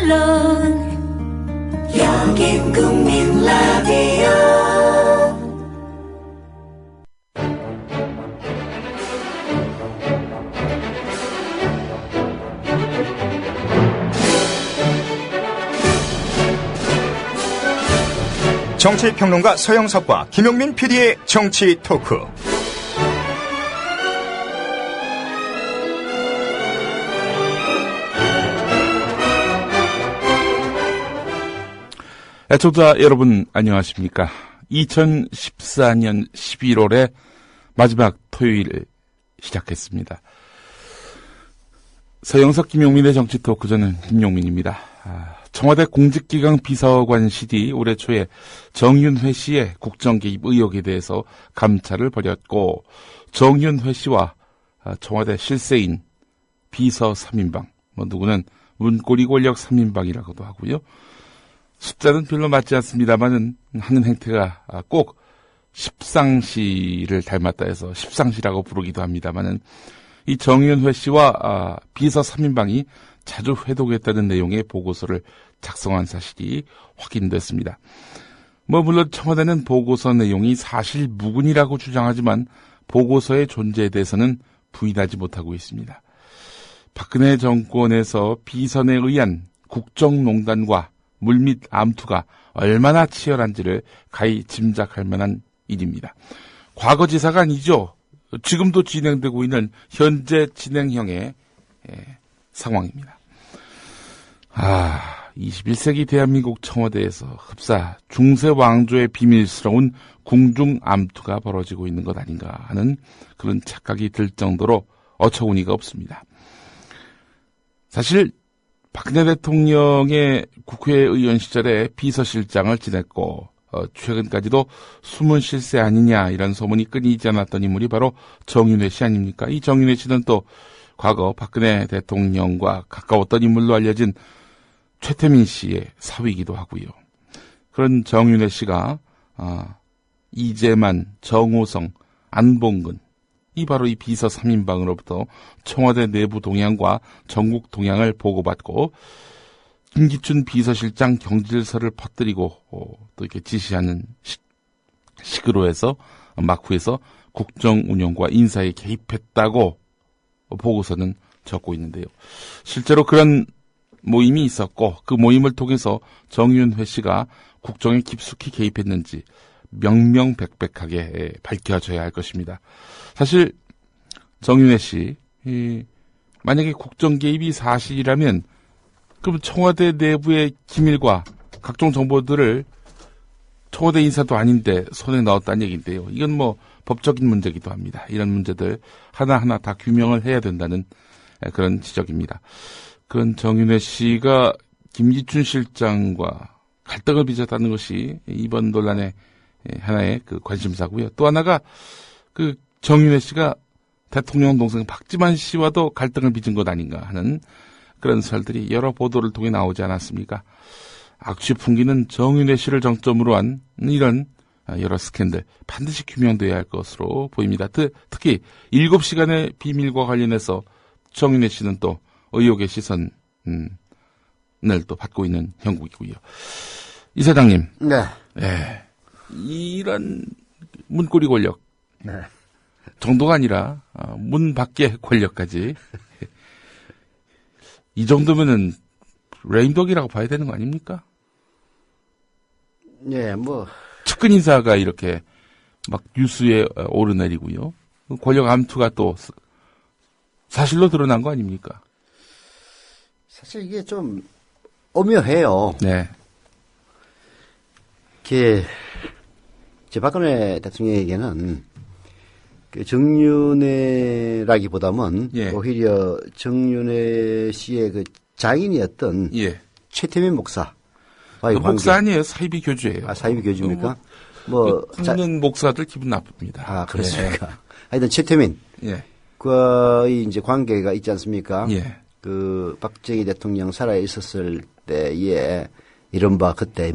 물론 여긴 국민 라디오. 정치평론가 서영석과 김용민 PD의 정치 토크. 애청자 여러분 안녕하십니까. 2014년 11월의 마지막 토요일 시작했습니다. 서영석 김용민의 정치 토크, 저는 김용민입니다. 청와대 공직기강 비서관실이 올해 초에 정윤회 씨의 국정개입 의혹에 대해서 감찰을 벌였고, 정윤회 씨와 청와대 실세인 비서 3인방, 누구는 문고리 권력 3인방이라고도 하고요. 숫자는 별로 맞지 않습니다만은 하는 행태가 꼭 십상시를 닮았다 해서 십상시라고 부르기도 합니다만은, 이 정윤회 씨와 비서 3인방이 자주 회동했다는 내용의 보고서를 작성한 사실이 확인됐습니다. 물론 청와대는 보고서 내용이 사실 무근이라고 주장하지만 보고서의 존재에 대해서는 부인하지 못하고 있습니다. 박근혜 정권에서 비선에 의한 국정농단과 물밑 암투가 얼마나 치열한지를 가히 짐작할 만한 일입니다. 과거지사가 아니죠. 지금도 진행되고 있는 현재 진행형의 상황입니다. 21세기 대한민국 청와대에서 흡사 중세 왕조의 비밀스러운 궁중 암투가 벌어지고 있는 것 아닌가 하는 그런 착각이 들 정도로 어처구니가 없습니다. 사실 박근혜 대통령의 국회의원 시절에 비서실장을 지냈고 최근까지도 숨은 실세 아니냐 이런 소문이 끊이지 않았던 인물이 바로 정윤회 씨 아닙니까? 이 정윤회 씨는 또 과거 박근혜 대통령과 가까웠던 인물로 알려진 최태민 씨의 사위이기도 하고요. 그런 정윤회 씨가 이재만, 정호성, 안봉근, 이 바로 이 비서 3인방으로부터 청와대 내부 동향과 전국 동향을 보고받고 김기춘 비서실장 경질서를 퍼뜨리고 또 이렇게 지시하는 식으로 해서 막후에서 국정 운영과 인사에 개입했다고 보고서는 적고 있는데요. 실제로 그런 모임이 있었고 그 모임을 통해서 정윤회 씨가 국정에 깊숙이 개입했는지 명명백백하게 밝혀져야 할 것입니다. 사실 정윤회 씨 만약에 국정 개입이 사실이라면 그럼 청와대 내부의 기밀과 각종 정보들을 청와대 인사도 아닌데 손에 넣었다는 얘기인데요. 이건 법적인 문제기도 합니다. 이런 문제들 하나하나 다 규명을 해야 된다는 그런 지적입니다. 그런 정윤회 씨가 김기춘 실장과 갈등을 빚었다는 것이 이번 논란의 하나의 그 관심사고요. 또 하나가 그 정윤회 씨가 대통령 동생 박지만 씨와도 갈등을 빚은 것 아닌가 하는 그런 설들이 여러 보도를 통해 나오지 않았습니까? 악취 풍기는 정윤회 씨를 정점으로 한 이런 여러 스캔들 반드시 규명돼야 할 것으로 보입니다. 특히 7시간의 비밀과 관련해서 정윤회 씨는 또 의혹의 시선을 또 받고 있는 형국이고요. 이 사장님. 네. 이런 문고리 권력. 네. 정도가 아니라 문 밖의 권력까지. 이 정도면은 레임덕이라고 봐야 되는 거 아닙니까? 네, 측근 인사가 이렇게 막 뉴스에 오르내리고요. 권력 암투가 또 사실로 드러난 거 아닙니까? 사실 이게 좀 오묘해요. 네. 제 박근혜 대통령에게는 그 정윤회라기보다는 오히려 정윤회 씨의 그 장인이었던 최태민 목사. 그 목사 아니에요. 사이비 교주예요. 사이비 교주입니까? 듣는 목사들 기분 나쁩니다. 그렇습니까? 하여튼 최태민. 그의 이제 관계가 있지 않습니까? 그 박정희 대통령 살아 있었을 때에 이른바 그때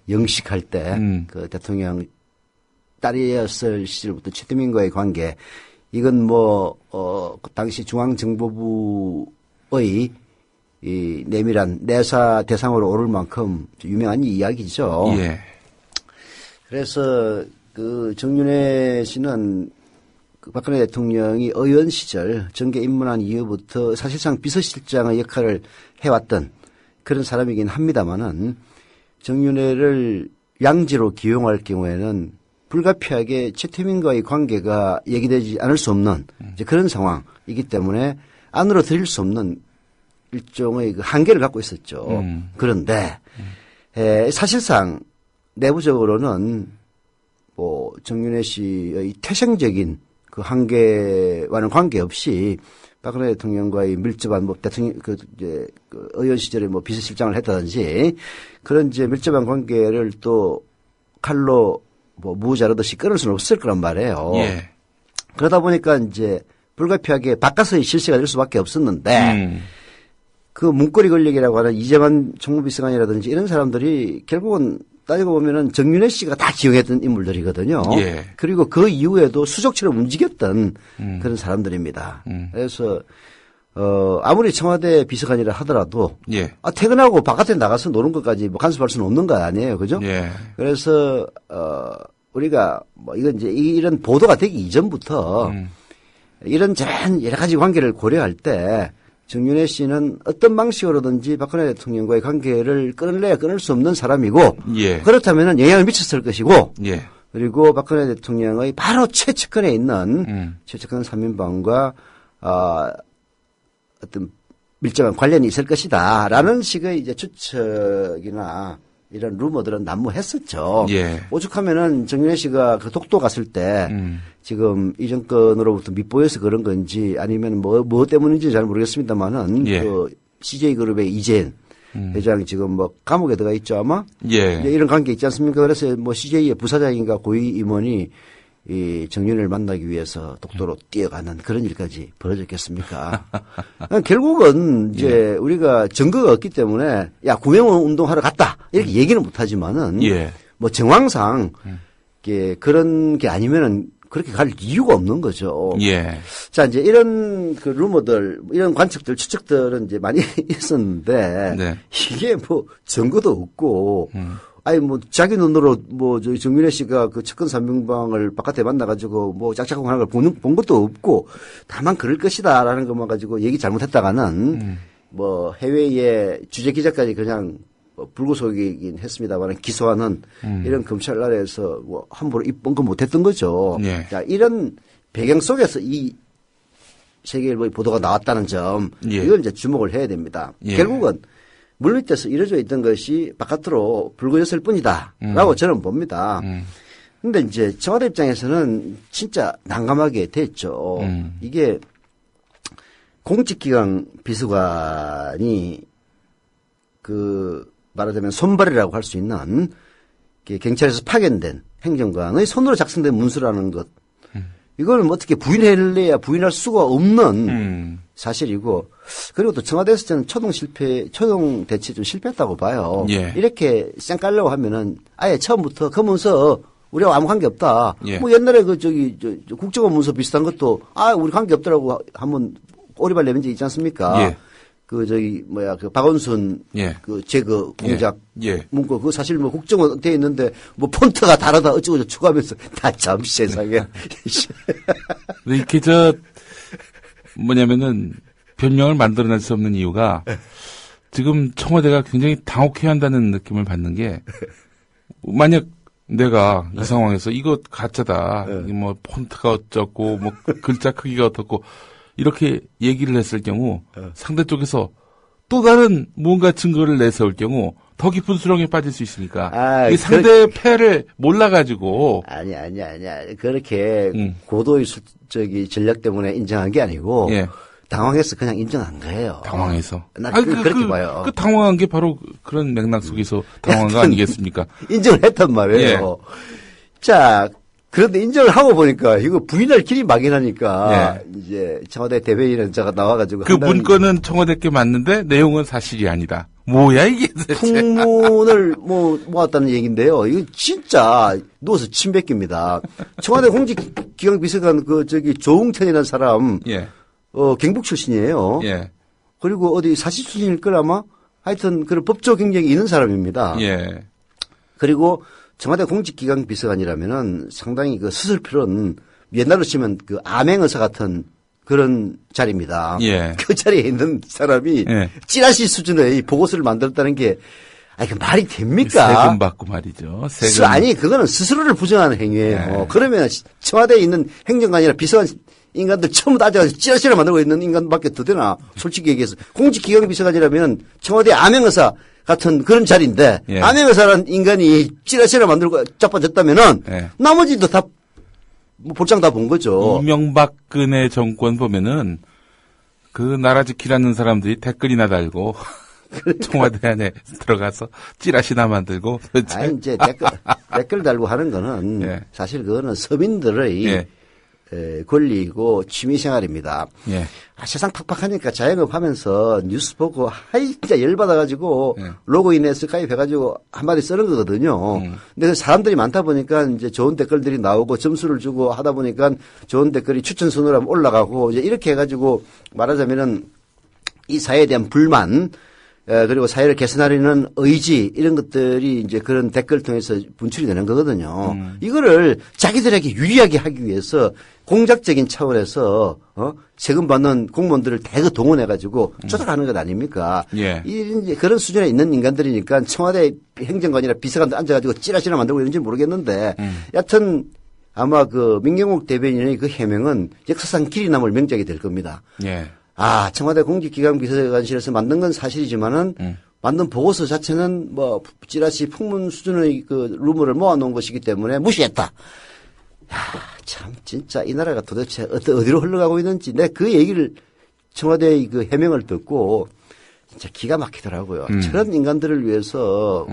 영식할 때 그 대통령 딸이었을 시절부터 최태민과의 관계, 이건 그 당시 중앙정보부의 이 내밀한 내사 대상으로 오를 만큼 유명한 이야기죠. 예. 그래서 그 정윤회 씨는 그 박근혜 대통령이 의원 시절 정계 입문한 이후부터 사실상 비서실장의 역할을 해왔던 그런 사람이긴 합니다만은 정윤회를 양지로 기용할 경우에는 불가피하게 최태민과의 관계가 얘기되지 않을 수 없는 이제 그런 상황이기 때문에 안으로 들일 수 없는 일종의 그 한계를 갖고 있었죠. 그런데 사실상 내부적으로는 뭐 정윤회 씨의 태생적인 그 한계와는 관계없이 박근혜 대통령과의 밀접한 뭐 대통령 그 의원 시절에 뭐 비서실장을 했다든지 그런 이제 밀접한 관계를 또 칼로 뭐 무 자르듯이 끊을 수는 없을 거란 말이에요. 예. 그러다 보니까 이제 불가피하게 바깥의 실세가 될 수밖에 없었는데 그 문고리 권력이라고 하는 이재만 총무비서관이라든지 이런 사람들이 결국은 따지고 보면은 정윤회 씨가 다 지용했던 인물들이거든요. 예. 그리고 그 이후에도 수족처럼 움직였던 그런 사람들입니다. 그래서 아무리 청와대 비서관이라 하더라도 예. 퇴근하고 바깥에 나가서 노는 것까지 뭐 간섭할 수는 없는 거 아니에요, 그죠? 예. 그래서 우리가 뭐 이건 이제 이런 보도가 되기 이전부터 이런 여러 가지 관계를 고려할 때. 정윤회 씨는 어떤 방식으로든지 박근혜 대통령과의 관계를 끊을래야 끊을 수 없는 사람이고 예. 그렇다면 영향을 미쳤을 것이고 예. 그리고 박근혜 대통령의 바로 최측근에 있는 최측근 3인방과 어떤 밀접한 관련이 있을 것이다라는 식의 이제 추측이나 이런 루머들은 난무했었죠. 예. 오죽하면은 정윤회 씨가 그 독도 갔을 때 지금 이 정권으로부터 밑보여서 그런 건지 아니면 뭐 때문인지 잘 모르겠습니다만은 예. 그 CJ그룹의 이재현 회장이 지금 뭐 감옥에 들어가 있죠 아마. 예. 이런 관계 있지 않습니까? 그래서 뭐 CJ의 부사장인가 고위 임원이 이 정윤회를 만나기 위해서 독도로 뛰어가는 그런 일까지 벌어졌겠습니까? 결국은 이제 우리가 증거가 없기 때문에 야 구명운 운동하러 갔다 이렇게 얘기는 못하지만은 뭐 정황상 그런 게 아니면은 그렇게 갈 이유가 없는 거죠. 예. 자 이제 이런 그 루머들 이런 관측들 추측들은 이제 많이 있었는데 네. 이게 뭐 증거도 없고. 아니, 뭐, 자기 눈으로, 뭐, 정윤회 씨가 그 측근 3인방을 바깥에 만나가지고, 뭐, 짝짝꿍 하는 걸 본 것도 없고, 다만 그럴 것이다, 라는 것만 가지고 얘기 잘못했다가는, 뭐, 해외의 주재 기자까지 그냥, 불구속이긴 했습니다만, 기소하는, 이런 검찰 나라에서, 뭐, 함부로 입번거 못했던 거죠. 예. 자, 이런 배경 속에서 이 세계일보의 보도가 나왔다는 점, 예. 이걸 이제 주목을 해야 됩니다. 예. 결국은, 물밑에서 이루어져 있던 것이 바깥으로 불거졌을 뿐이다라고 저는 봅니다. 근데 이제 청와대 입장에서는 진짜 난감하게 됐죠. 이게 공직기강 비서관이 그 말하자면 손발이라고 할 수 있는 경찰에서 파견된 행정관의 손으로 작성된 문서라는 것. 이걸 뭐 어떻게 부인해내야 부인할 수가 없는 사실이고, 그리고 또 청와대에서 저는 초동 대치 좀 실패했다고 봐요. 예. 이렇게 쌩 깔려고 하면은 아예 처음부터 그 문서 우리하고 아무 관계 없다. 예. 뭐 옛날에 국정원 문서 비슷한 것도 우리 관계 없더라고 한번 오리발 내민 적 있지 않습니까? 예. 그 박원순 예. 그 제거 공작 예. 문구 그거 사실 뭐 국정원 돼 있는데 뭐 폰트가 다르다 어쩌고 저쩌고 하면서 다 참 세상에. 이렇게 뭐냐면은 변명을 만들어낼 수 없는 이유가 지금 청와대가 굉장히 당혹해야 한다는 느낌을 받는 게 만약 내가 이 상황에서 이거 가짜다. 뭐 폰트가 어쩌고 뭐 글자 크기가 어떻고 이렇게 얘기를 했을 경우 상대 쪽에서 또 다른 무언가 증거를 내세울 경우 더 깊은 수렁에 빠질 수 있으니까 이 상대의 패를 몰라가지고 아니야 그렇게 고도의 전략 때문에 인정한 게 아니고 예. 당황해서 그냥 인정한 거예요. 당황해서. 그렇게 봐요. 그 당황한 게 바로 그런 맥락 속에서 당황한 거 아니겠습니까? 인정을 했단 말이에요. 예. 자, 그런데 인정을 하고 보니까 이거 부인할 길이 막연하니까 예. 이제 청와대 대변인은 제가 나와가지고 그 문건은 청와대께 맞는데 내용은 사실이 아니다. 뭐야 이게 도대체. 풍문을 모았다는 얘기인데요. 이거 진짜 누워서 침 뱉깁니다. 청와대 공직기강 비서관 조웅천이라는 사람 예. 경북 출신이에요. 예. 그리고 어디 사실 출신일 거라마 하여튼 그런 법조 경력이 있는 사람입니다. 예. 그리고 청와대 공직기강 비서관이라면은 상당히 그 스슬피른 옛날로 치면 그 암행의사 같은 그런 자리입니다. 예. 그 자리에 있는 사람이 예. 찌라시 수준의 보고서를 만들었다는 게 아니 그 말이 됩니까? 세금 받고 말이죠. 세금. 아니 그거는 스스로를 부정하는 행위예요. 예. 그러면 청와대에 있는 행정관이나 비서관 인간들 전부 다 찌라시를 만들고 있는 인간밖에 더 되나? 솔직히 얘기해서 공직기강 비서관이라면 청와대 암행의사 같은 그런 자리인데 예. 암행의사라는 인간이 찌라시를 만들고 자빠졌다면은 예. 나머지도 다 뭐 볼장 다 본 거죠. 이명박근혜 정권 보면은 그 나라 지키라는 사람들이 댓글이나 달고 청와대 안에 들어가서 찌라시나 만들고. 아니 이제 댓글 달고 하는 거는 예. 사실 그거는 서민들의 예. 권리이고 취미생활입니다. 예. 세상 팍팍하니까 자영업하면서 뉴스 보고 진짜 열받아가지고 예. 로그인해서 가입해가지고 한마디 쓰는 거거든요. 근데 그 사람들이 많다 보니까 이제 좋은 댓글들이 나오고 점수를 주고 하다 보니까 좋은 댓글이 추천 순으로 하면 올라가고 이제 이렇게 해가지고 말하자면은 이 사회에 대한 불만 그리고 사회를 개선하려는 의지 이런 것들이 이제 그런 댓글 통해서 분출이 되는 거거든요. 이거를 자기들에게 유리하게 하기 위해서 공작적인 차원에서 세금 받는 공무원들을 대거 동원해 가지고 조작하는 것 아닙니까? 예. 이제 그런 수준에 있는 인간들이니까 청와대 행정관이나 비서관들 앉아가지고 찌라시나 만들고 이런지 모르겠는데 여하튼 아마 그 민경욱 대변인의 그 해명은 역사상 길이 남을 명작이 될 겁니다. 예. 아, 청와대 공직기강 비서관실에서 만든 건 사실이지만은 만든 보고서 자체는 뭐 찌라시 풍문 수준의 그 루머를 모아놓은 것이기 때문에 무시했다. 야, 참 진짜 이 나라가 도대체 어디로 흘러가고 있는지 내 그 얘기를 청와대의 그 해명을 듣고 진짜 기가 막히더라고요. 저런 인간들을 위해서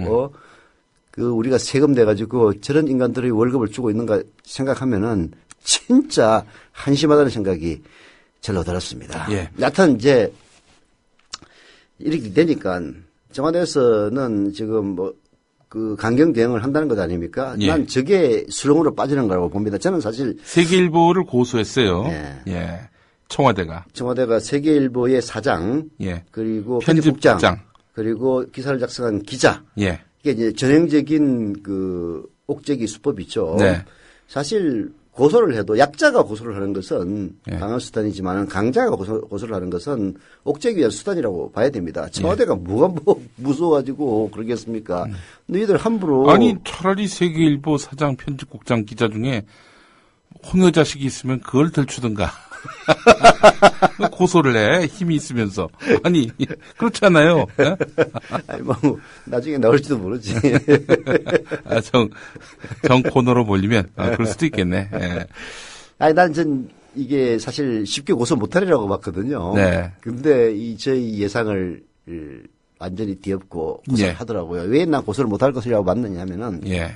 그 우리가 세금 내가지고 저런 인간들의 월급을 주고 있는가 생각하면은 진짜 한심하다는 생각이 절로 들었습니다. 예. 여하튼 이제 이렇게 되니까 청와대에서는 지금 뭐 그 강경 대응을 한다는 것 아닙니까? 예. 난 저게 수렁으로 빠지는 거라고 봅니다. 저는 사실 세계일보를 고소했어요. 예. 예. 청와대가. 청와대가 세계일보의 사장 예. 그리고 편집국장. 편집국장 그리고 기사를 작성한 기자 예. 이게 이제 전형적인 그 옥죄기 수법이죠. 네. 사실 고소를 해도 약자가 고소를 하는 것은 예. 강한 수단이지만 강자가 고소를 하는 것은 옥죄기 위한 수단이라고 봐야 됩니다. 청와대가 뭐가 뭐 무서워가지고 그러겠습니까? 너희들 함부로 아니 차라리 세계일보 사장 편집국장 기자 중에 홍여 자식이 있으면 그걸 들추든가. 고소를 해 힘이 있으면서 아니 그렇잖아요. 예? 아니 뭐 나중에 나올지도 모르지. 아, 정 코너로 몰리면 그럴 수도 있겠네. 예. 아니 난 전 이게 사실 쉽게 고소 못하리라고 봤거든요. 네. 근데 저희 예상을 완전히 뒤엎고 고소를 예. 하더라고요. 왜 난 고소를 못할 것이라고 봤느냐 하면은 예.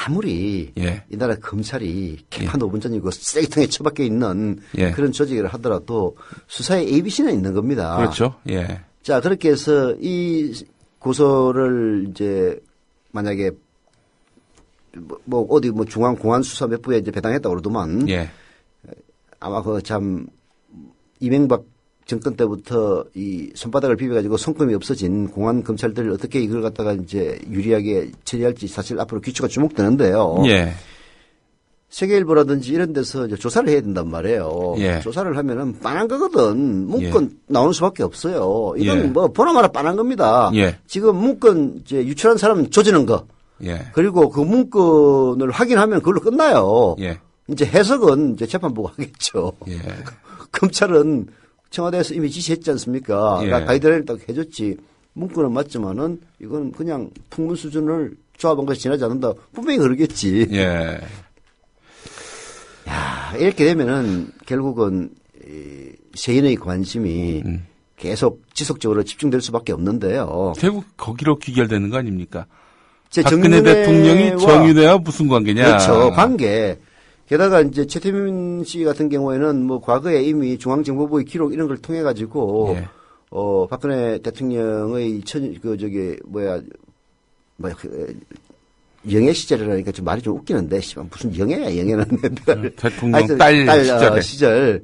아무리 예. 이 나라 검찰이 개판 5분 전이고 쓰레기통에 처박혀 있는 예. 그런 조직을 하더라도 수사에 ABC는 있는 겁니다. 그렇죠. 예. 자, 그렇게 해서 이 고소를 이제 만약에 뭐 어디 뭐 중앙공안수사본부에 이제 배당했다고 그러더만 예. 아마 그 참 이명박 정권 때부터 이 손바닥을 비벼가지고 손금이 없어진 공안 검찰들을 어떻게 이걸 갖다가 이제 유리하게 처리할지 사실 앞으로 귀추가 주목되는데요. 예. 세계일보라든지 이런 데서 이제 조사를 해야 된단 말이에요. 예. 조사를 하면은 빤한 거거든. 문건 나오는 수밖에 없어요. 이건 예. 뭐 보나마나 빤한 겁니다. 예. 지금 문건 이제 유출한 사람은 조지는 거. 예. 그리고 그 문건을 확인하면 그걸로 끝나요. 예. 이제 해석은 이제 재판부가 하겠죠. 예. 검찰은 청와대에서 이미 지시했지 않습니까? 예. 가이드라인을 딱 해줬지. 문구는 맞지만은 이건 그냥 풍문 수준을 조합한 것이 지나지 않는다. 분명히 그러겠지. 예. 야, 이렇게 되면은 결국은 이 세인의 관심이 계속 지속적으로 집중될 수밖에 없는데요. 결국 거기로 귀결되는 거 아닙니까? 제 박근혜 대통령이 정윤회와 무슨 관계냐? 그렇죠. 관계. 게다가 이제 최태민 씨 같은 경우에는 뭐 과거에 이미 중앙정보부의 기록 이런 걸 통해 가지고 예. 박근혜 대통령의 영예 시절이라니까 좀 말이 좀 웃기는데 무슨 영예야 영예는 대통령 딸 시절에 시절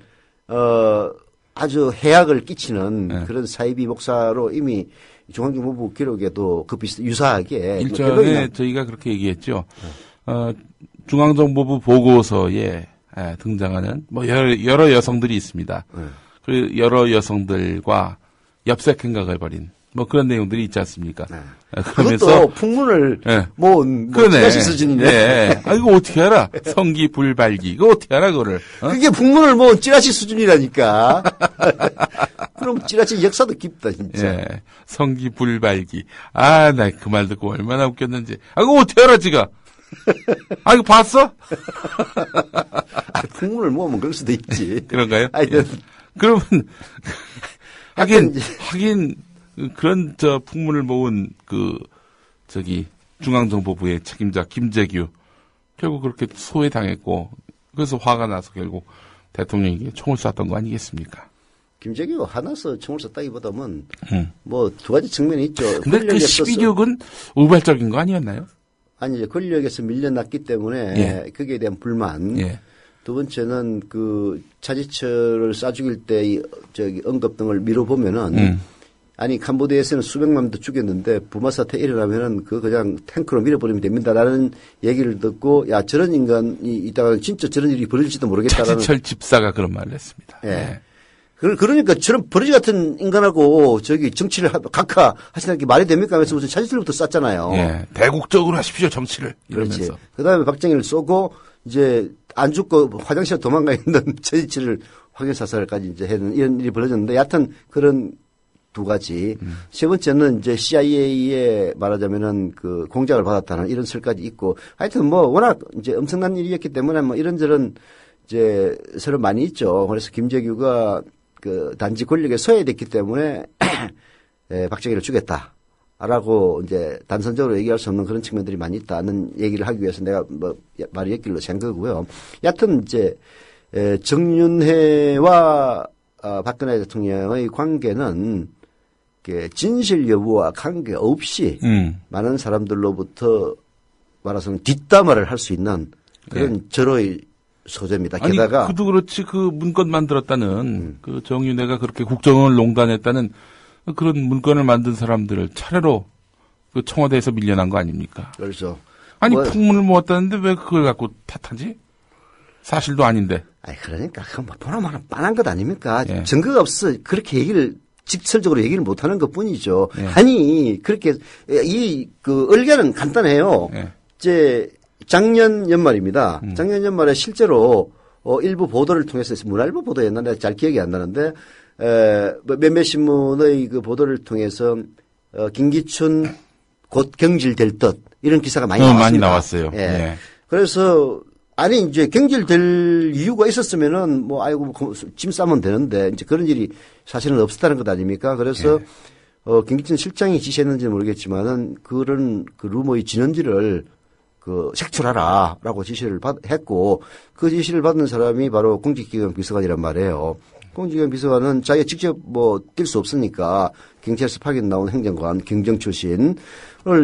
아주 해악을 끼치는 네. 그런 사이비 목사로 이미 중앙정보부 기록에도 그 유사하게 일전에 저희가 그렇게 얘기했죠. 중앙정보부 보고서에 등장하는 뭐 여러 여성들이 있습니다. 그 여러 여성들과 엽색 행각을 벌인 뭐 그런 내용들이 있지 않습니까? 그러면서 그것도 풍문을 모은 찌라시 수준이네. 네. 아, 이거 어떻게 알아? 성기불발기. 이거 어떻게 알아, 그거를? 그게 풍문을 모은 찌라시 수준이라니까. 그럼 찌라시 역사도 깊다, 진짜. 예. 성기불발기. 아, 나 그 말 듣고 얼마나 웃겼는지. 아, 이거 어떻게 알아, 지가? 아, 이거 봤어? 풍문을 모으면 그럴 수도 있지. 그런가요? 하여튼. 예. 그러면, 하긴, 그런 풍문을 모은 중앙정보부의 책임자 김재규 결국 그렇게 소외당했고 그래서 화가 나서 결국 대통령에게 총을 쐈던 거 아니겠습니까? 김재규가 화나서 총을 쐈다기보다는 뭐 두 가지 측면이 있죠. 근데 그 12격은 우발적인 거 아니었나요? 아니, 권력에서 밀려났기 때문에 거기에 대한 불만. 두 번째는 그 차지철을 쏴 죽일 때 언급 등을 미뤄보면은 아니, 캄보디아에서는 수백만 명도 죽였는데 부마 사태 일어나면은 그냥 탱크로 밀어버리면 됩니다라는 얘기를 듣고 야, 저런 인간이 있다가 진짜 저런 일이 벌어질지도 모르겠다라는. 차지철 집사가 그런 말을 했습니다. 그러니까 저런 버러지 같은 인간하고 정치를 각하하시는 게 말이 됩니까 하면서 무슨 차지철부터 쐈잖아요. 예. 대국적으로 하십시오, 정치를. 이러면서. 그렇지. 그 다음에 박정희를 쏘고 이제 안 죽고 화장실에 도망가 있는 차지철을 확연사살까지 이제 하는 이런 일이 벌어졌는데 여하튼 그런 두 가지. 세 번째는 이제 CIA에 말하자면은 그 공작을 받았다는 이런 설까지 있고 하여튼 뭐 워낙 이제 엄청난 일이었기 때문에 뭐 이런저런 이제 설은 많이 있죠. 그래서 김재규가 그 단지 권력에 소외됐기 때문에 박정희를 죽였다라고 이제 단선적으로 얘기할 수 없는 그런 측면들이 많이 있다는 얘기를 하기 위해서 내가 뭐 말이 였길로 한 거고요. 여하튼 이제 정윤회와 박근혜 대통령의 관계는 진실 여부와 관계없이 많은 사람들로부터 말하자면 뒷담화를 할 수 있는 그런 절호의 소재입니다. 아니, 게다가 그도 그렇지 그 문건 만들었다는 그 정윤회가 그렇게 국정을 농단했다는 그런 문건을 만든 사람들을 차례로 그 청와대에서 밀려난 거 아닙니까? 그렇죠. 아니 풍문을 모았다는데 왜 그걸 갖고 탓하지? 사실도 아닌데. 아니 그러니까 그건 뭐 보나마나 빤한 것 아닙니까? 증거가 없어 그렇게 얘기를 직설적으로 얘기를 못하는 것뿐이죠. 아니 그렇게 그 얼개는 간단해요. 이제 작년 연말입니다. 작년 연말에 실제로 일부 보도를 통해서 문화일보 보도였나 내가 잘 기억이 안 나는데 몇몇 신문의 그 보도를 통해서 김기춘 곧 경질될 듯 이런 기사가 많이 나왔습니다. 많이 나왔어요. 그래서 아니 이제 경질될 이유가 있었으면은 뭐 아이고 짐 싸면 되는데 이제 그런 일이 사실은 없었다는 것 아닙니까? 그래서 김기춘 실장이 지시했는지는 모르겠지만은 그런 그 루머의 진원지를 색출하라라고 지시를 했고 그 지시를 받은 사람이 바로 공직기강 비서관이란 말이에요. 공직기강 비서관은 자기가 직접 뭐 뛸 수 없으니까 경찰서 파견 나온 행정관 경정 출신을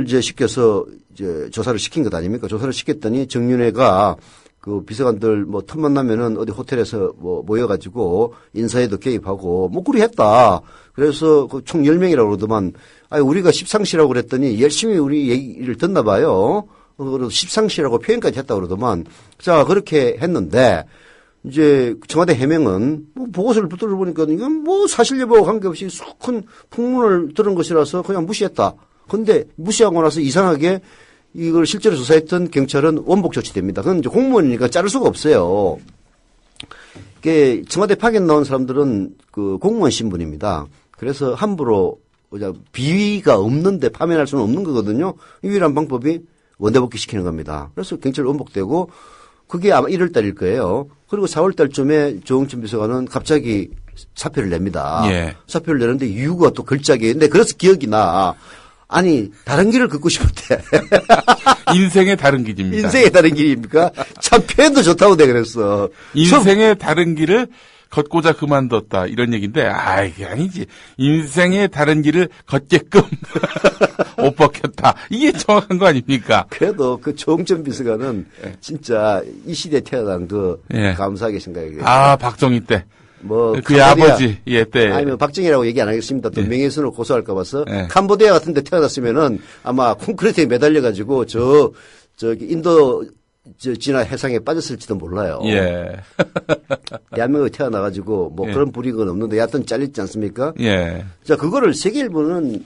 이제 시켜서 이제 조사를 시킨 것 아닙니까? 조사를 시켰더니 정윤회가 그 비서관들 뭐 틈만 나면은 어디 호텔에서 뭐 모여가지고 인사에도 개입하고 뭐 그리 했다. 그래서 그 총 10명이라고 그러더만 아니 우리가 십상시라고 그랬더니 열심히 우리 얘기를 듣나 봐요. 그래서 십상시라고 표현까지 했다고 그러더만 자 그렇게 했는데 이제 청와대 해명은 뭐 보고서를 붙들어 보니까 이건 뭐 사실 여부와 관계없이 큰 풍문을 들은 것이라서 그냥 무시했다. 근데 무시하고 나서 이상하게 이걸 실제로 조사했던 경찰은 원복 조치됩니다. 그건 이제 공무원이니까 자를 수가 없어요. 이게 청와대 파견 나온 사람들은 그 공무원 신분입니다. 그래서 함부로 비위가 없는데 파면할 수는 없는 거거든요. 유일한 방법이 원대복귀 시키는 겁니다. 그래서 경찰 원복되고 그게 아마 1월 달일 거예요. 그리고 4월 달쯤에 조응천 비서관은 갑자기 사표를 냅니다. 사표를 내는데 이유가 또 걸작이에요. 근데 그래서 기억이 나. 아니 다른 길을 걷고 싶을 때 인생의 다른 길입니다. 인생의 다른 길입니까? 참 표현도 좋다고 내가 그랬어. 인생의 다른 길을 걷고자 그만뒀다 이런 얘기인데 이게 아니지. 인생의 다른 길을 걷게끔 옷 벗겼다. 이게 정확한 거 아닙니까? 그래도 그 조응천 비서관은 진짜 이 시대에 태어난 그 감사하게 생각해요. 박정희 때. 뭐 그의 아버지 때 아니면 박정희라고 얘기 안 하겠습니다. 또 예. 명예훼손을 고소할까 봐서 예. 캄보디아 같은 데 태어났으면은 아마 콘크리트에 매달려 가지고 저기 인도 진화 해상에 빠졌을지도 몰라요. 예. 대한민국에 태어나 가지고 뭐 예. 그런 불이익은 없는데 여하튼 잘렸지 않습니까? 예. 자, 그거를 세계일보는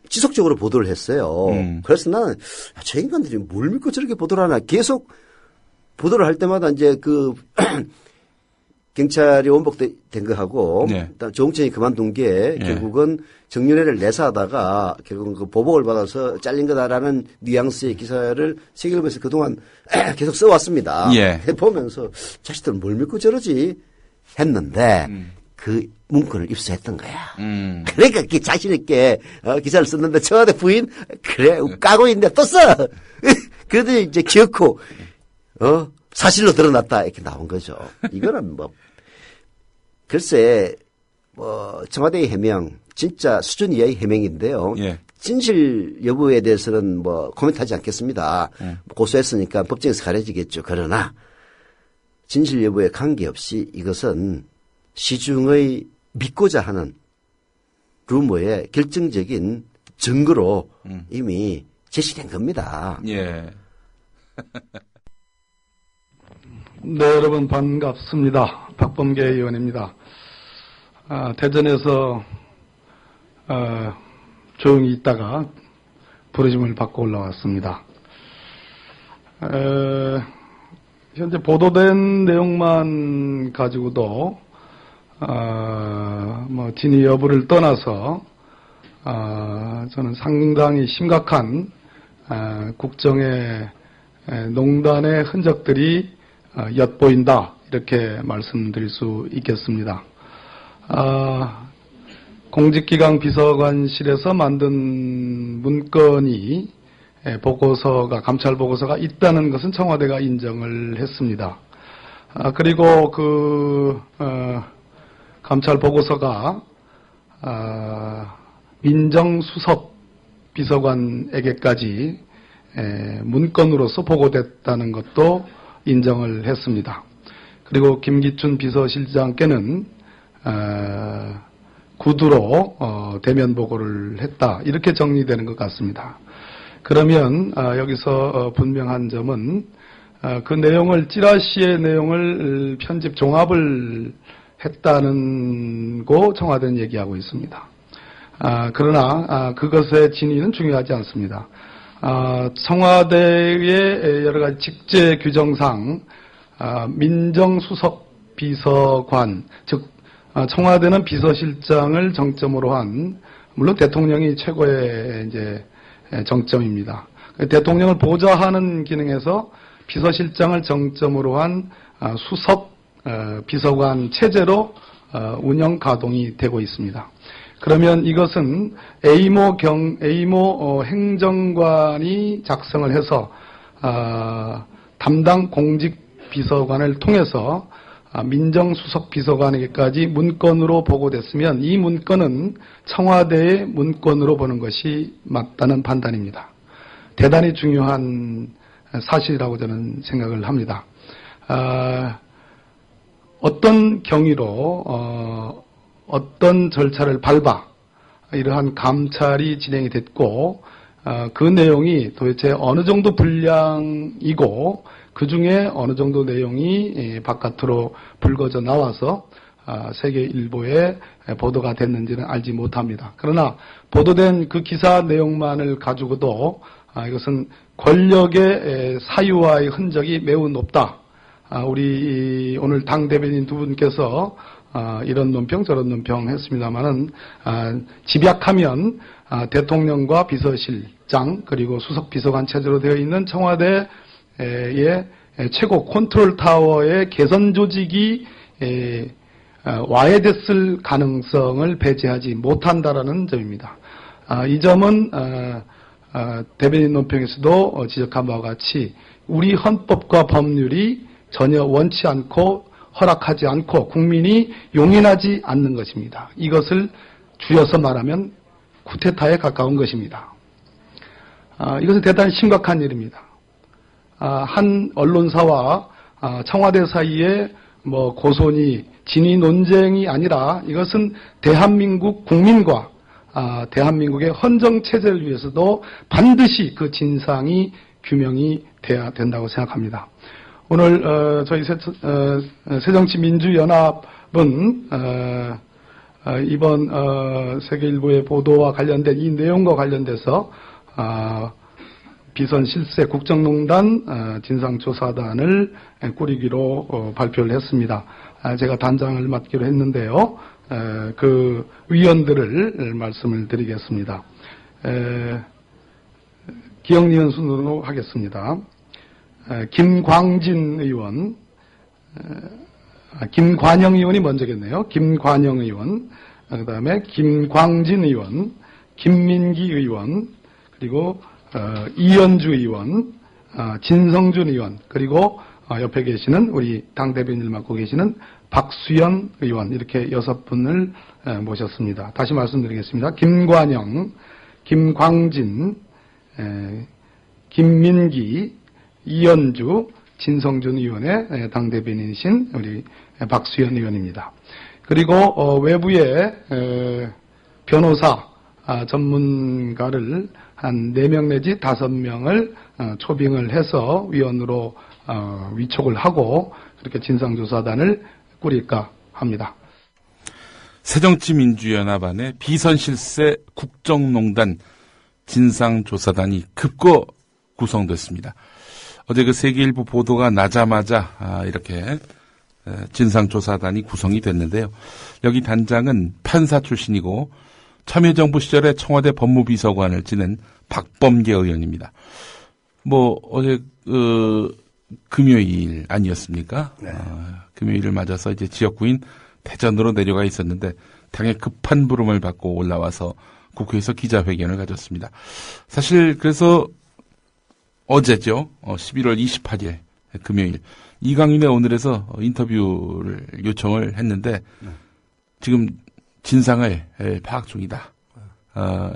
지속적으로 보도를 했어요. 그래서 나는 저 인간들이 뭘 믿고 저렇게 보도를 하나 계속 보도를 할 때마다 이제 그 경찰이 원복된 거 하고 네. 일단 조홍천이 그만둔 게 결국은 정윤회를 내사하다가 결국은 그 보복을 받아서 잘린 거다라는 뉘앙스의 기사를 세계일보에서 그동안 계속 써왔습니다. 예. 보면서 자식들은 뭘 믿고 저러지 했는데 그 문건을 입수했던 거야. 그러니까 그 자신 있게 기사를 썼는데 청와대 부인 그래 까고 있는데 또 써. 그래도 이제 기어코 사실로 드러났다 이렇게 나온 거죠. 이거는 뭐 글쎄 뭐 청와대의 해명 진짜 수준 이하의 해명인데요. 예. 진실 여부에 대해서는 뭐 코멘트하지 않겠습니다. 고소했으니까 법정에서 가려지겠죠. 그러나 진실 여부에 관계없이 이것은 시중의 믿고자 하는 루머의 결정적인 증거로 이미 제시된 겁니다. 예. 네, 여러분 반갑습니다. 박범계 의원입니다. 대전에서 조용히 있다가 부르심을 받고 올라왔습니다. 현재 보도된 내용만 가지고도 뭐 진위 여부를 떠나서 저는 상당히 심각한 국정의 농단의 흔적들이 엿보인다 이렇게 말씀드릴 수 있겠습니다. 공직기강 비서관실에서 만든 문건이 보고서가 감찰 보고서가 있다는 것은 청와대가 인정을 했습니다. 그리고 그 감찰 보고서가 민정수석 비서관에게까지 문건으로서 보고됐다는 것도 인정을 했습니다. 그리고 김기춘 비서실장께는 구두로 대면 보고를 했다. 이렇게 정리되는 것 같습니다. 그러면 여기서 분명한 점은 그 내용을 찌라시의 내용을 편집 종합을 했다는 거 청와대는 얘기하고 있습니다. 그러나 그것의 진위는 중요하지 않습니다. 청와대의 여러 가지 직제 규정상 민정수석 비서관, 즉 청와대는 비서실장을 정점으로 한, 물론 대통령이 최고의 이제 정점입니다. 대통령을 보좌하는 기능에서 비서실장을 정점으로 한 수석 비서관 체제로 운영 가동이 되고 있습니다. 그러면 이것은 A모 행정관이 작성을 해서 담당 공직 비서관을 통해서 민정수석 비서관에게까지 문건으로 보고됐으면 이 문건은 청와대의 문건으로 보는 것이 맞다는 판단입니다. 대단히 중요한 사실이라고 저는 생각을 합니다. 어떤 경위로 어떤 절차를 밟아 이러한 감찰이 진행이 됐고 그 내용이 도대체 어느 정도 분량이고 그 중에 어느 정도 내용이 바깥으로 불거져 나와서 세계일보에 보도가 됐는지는 알지 못합니다. 그러나 보도된 그 기사 내용만을 가지고도 이것은 권력의 사유와의 흔적이 매우 높다. 우리 오늘 당 대변인 두 분께서 이런 논평 저런 논평 했습니다마는 집약하면 대통령과 비서실장 그리고 수석 비서관 체제로 되어 있는 청와대의 최고 컨트롤 타워의 개선 조직이 와해됐을 가능성을 배제하지 못한다라는 점입니다. 이 점은 대변인 논평에서도 지적한 바와 같이 우리 헌법과 법률이 전혀 원치 않고 허락하지 않고 국민이 용인하지 않는 것입니다. 이것을 줄여서 말하면 쿠데타에 가까운 것입니다. 이것은 대단히 심각한 일입니다. 한 언론사와 청와대 사이에 뭐 고소니 진위 논쟁이 아니라 이것은 대한민국 국민과 대한민국의 헌정 체제를 위해서도 반드시 그 진상이 규명이 돼야 된다고 생각합니다. 오늘 저희 새정치민주연합은 이번 세계일보의 보도와 관련된 이 내용과 관련돼서 비선 실세 국정농단 진상조사단을 꾸리기로 발표를 했습니다. 제가 단장을 맡기로 했는데요. 그 위원들을 말씀을 드리겠습니다. 기억니은 순으로 하겠습니다. 김광진 의원, 김관영 의원이 먼저겠네요. 김관영 의원, 그 다음에 김광진 의원, 김민기 의원, 그리고 이현주 의원, 진성준 의원, 그리고 옆에 계시는 우리 당대변인을 맡고 계시는 박수현 의원, 이렇게 6분을 모셨습니다. 다시 말씀드리겠습니다. 김관영, 김광진, 김민기, 이현주, 진성준 의원의 당대변인이신 우리 박수현 의원입니다. 그리고 외부의 변호사 전문가를 한 4명 내지 5명을 초빙을 해서 위원으로 위촉을 하고 그렇게 진상조사단을 꾸릴까 합니다. 새정치민주연합 안에 비선실세 국정농단 진상조사단이 급거 구성됐습니다. 어제 그 세계일보 보도가 나자마자 이렇게 진상조사단이 구성이 됐는데요. 여기 단장은 판사 출신이고 참여정부 시절에 청와대 법무비서관을 지낸 박범계 의원입니다. 뭐 어제 금요일 아니었습니까? 네. 금요일을 맞아서 이제 지역구인 대전으로 내려가 있었는데 당의 급한 부름을 받고 올라와서 국회에서 기자회견을 가졌습니다. 사실 그래서 어제죠. 11월 28일 금요일 이강인의 오늘에서 인터뷰를 요청을 했는데 지금 진상을 파악 중이다.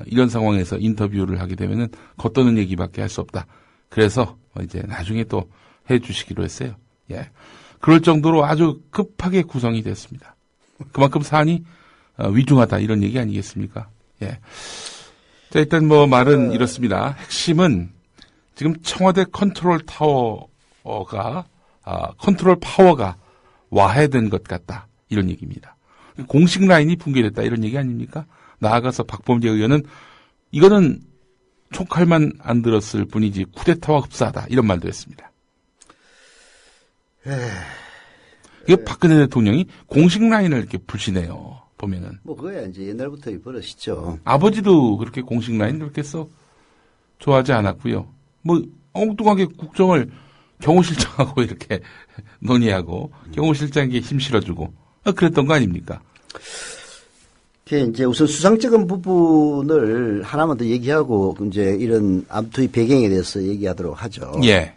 이런 상황에서 인터뷰를 하게 되면은 겉도는 얘기밖에 할 수 없다. 그래서 이제 나중에 또 해주시기로 했어요. 예, 그럴 정도로 아주 급하게 구성이 됐습니다. 그만큼 사안이 위중하다 이런 얘기 아니겠습니까? 예. 자, 일단 뭐 말은 이렇습니다. 핵심은 지금 청와대 컨트롤 타워가 컨트롤 파워가 와해된 것 같다 이런 얘기입니다. 공식 라인이 붕괴됐다 이런 얘기 아닙니까? 나아가서 박범계 의원은 이거는 총칼만 안 들었을 뿐이지 쿠데타와 흡사하다 이런 말도 했습니다. 이게 박근혜 대통령이 공식 라인을 이렇게 불신해요. 보면은. 뭐 그거야 이제 옛날부터 버릇이죠. 아버지도 그렇게 공식 라인 그렇게 써 좋아하지 않았고요. 뭐 엉뚱하게 국정을 경호실장하고 이렇게 논의하고 경호실장에게 힘 실어주고 그랬던 거 아닙니까? 이제 우선 수상적인 부분을 하나만 더 얘기하고 이제 이런 암투의 배경에 대해서 얘기하도록 하죠. 예.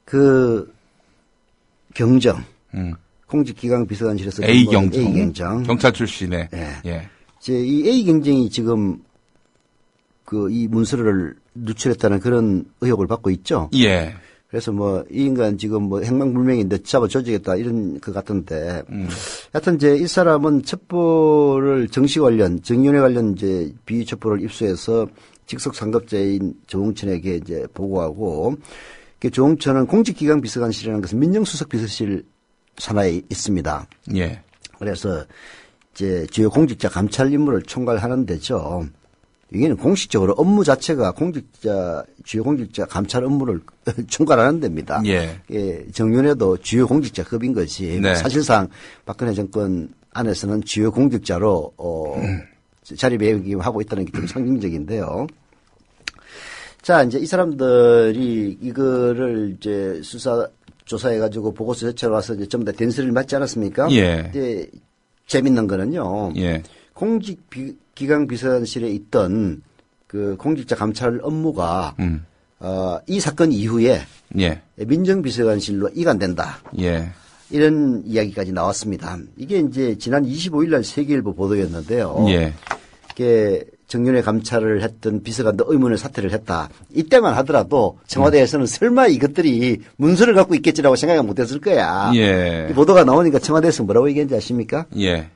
그 경정, 공직기강 비서관실에서 A 경정, A 경정, 경찰 출신의 예. 예. 이제 이 A 경정이 지금 그 이 문서를 누출했다는 그런 의혹을 받고 있죠. 예. 그래서 뭐 이 인간 지금 뭐 행방불명인데 잡아 조지겠다 이런 것 같은데, 하여튼 이제 이 사람은 첩보를 정시 관련, 정윤회 관련 이제 비첩보를 입수해서 직속 상급자인 조홍천에게 이제 보고하고, 조홍천은 공직기강 비서관실이라는 것은 민정수석 비서실 산하에 있습니다. 예. 그래서 이제 주요 공직자 감찰 임무를 총괄하는 데죠. 이게는 공식적으로 업무 자체가 주요 공직자 감찰 업무를 총괄하는 데입니다. 예. 예, 정윤회도 주요 공직자급인 거지. 네. 사실상 박근혜 정권 안에서는 주요 공직자로 자리매김하고 있다는 게 좀 상징적인데요. 자, 이제 이 사람들이 이거를 이제 조사해가지고 보고서 제출해 와서 이제 전부 다 densi를 맞지 않았습니까? 예. 이제 재밌는 거는요. 예. 공직기강 비서관실에 있던 그 공직자 감찰 업무가 이 사건 이후에 예. 민정비서관실로 이관된다. 예. 이런 이야기까지 나왔습니다. 이게 이제 지난 25일 날 세계일보 보도였는데요. 예. 이게 정윤회 감찰을 했던 비서관도 의문의 사퇴를 했다. 이때만 하더라도 청와대에서는 설마 이것들이 문서를 갖고 있겠지라고 생각을 못했을 거야. 예. 이 보도가 나오니까 청와대에서 뭐라고 얘기했는지 아십니까? 예.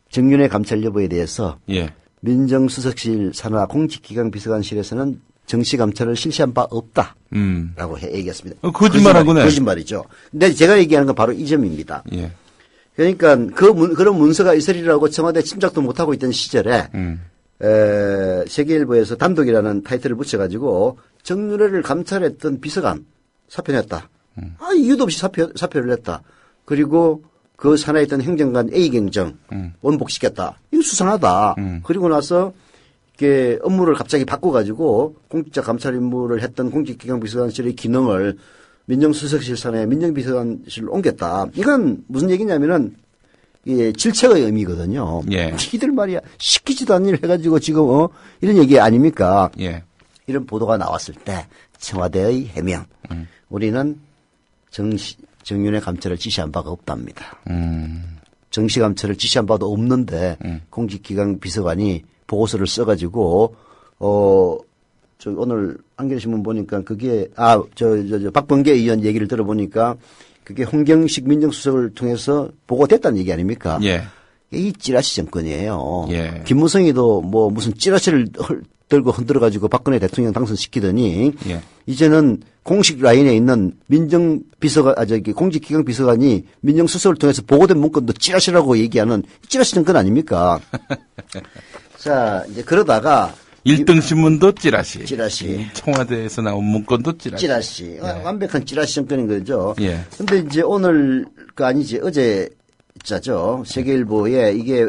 정윤회 감찰 여부에 대해서 예. 민정수석실 산하 공직기강비서관실에서는 정시 감찰을 실시한 바 없다. 라고 얘기했습니다. 거짓말한 거네. 거짓말이죠. 근데 제가 얘기하는 건 바로 이 점입니다. 예. 그러니까 그런 문서가 있으리라고 청와대 짐작도 못하고 있던 시절에 세계일보에서 단독이라는 타이틀을 붙여가지고 정윤회를 감찰했던 비서관 사표냈다. 이유도 없이 사표를 냈다. 그리고 그 산하에 있던 행정관 A경정 원복시켰다. 이거 수상하다. 그리고 나서 이게 업무를 갑자기 바꿔가지고 공직자 감찰 임무를 했던 공직기강비서관실의 기능을 민정수석실 산하에 민정비서관실로 옮겼다. 이건 무슨 얘기냐면은 이게 질책의 의미거든요. 예. 이들 말이야 시키지도 않는 일을 해가지고 지금 이런 얘기 아닙니까? 예. 이런 보도가 나왔을 때 청와대의 해명. 우리는 정윤회 감찰을 지시한 바가 없답니다. 정시 감찰을 지시한 바도 없는데 공직기강 비서관이 보고서를 써가지고 저 오늘 한겨레신문 보니까 그게 박범계 의원 얘기를 들어보니까 그게 홍경식 민정수석을 통해서 보고됐다는 얘기 아닙니까? 예. 이 찌라시 정권이에요. 예. 김무성이도 뭐 무슨 찌라시를 들고 흔들어가지고 박근혜 대통령 당선시키더니 예. 이제는 공식 라인에 있는 공직기강 비서관이 민정수석을 통해서 보고된 문건도 찌라시라고 얘기하는 찌라시 정권 아닙니까? 자, 이제 그러다가 1등 신문도 찌라시. 찌라시. 청와대에서 나온 문건도 찌라시. 찌라시. 예. 완벽한 찌라시 정권인 거죠. 예. 근데 이제 오늘, 어제 자죠. 세계일보에 이게,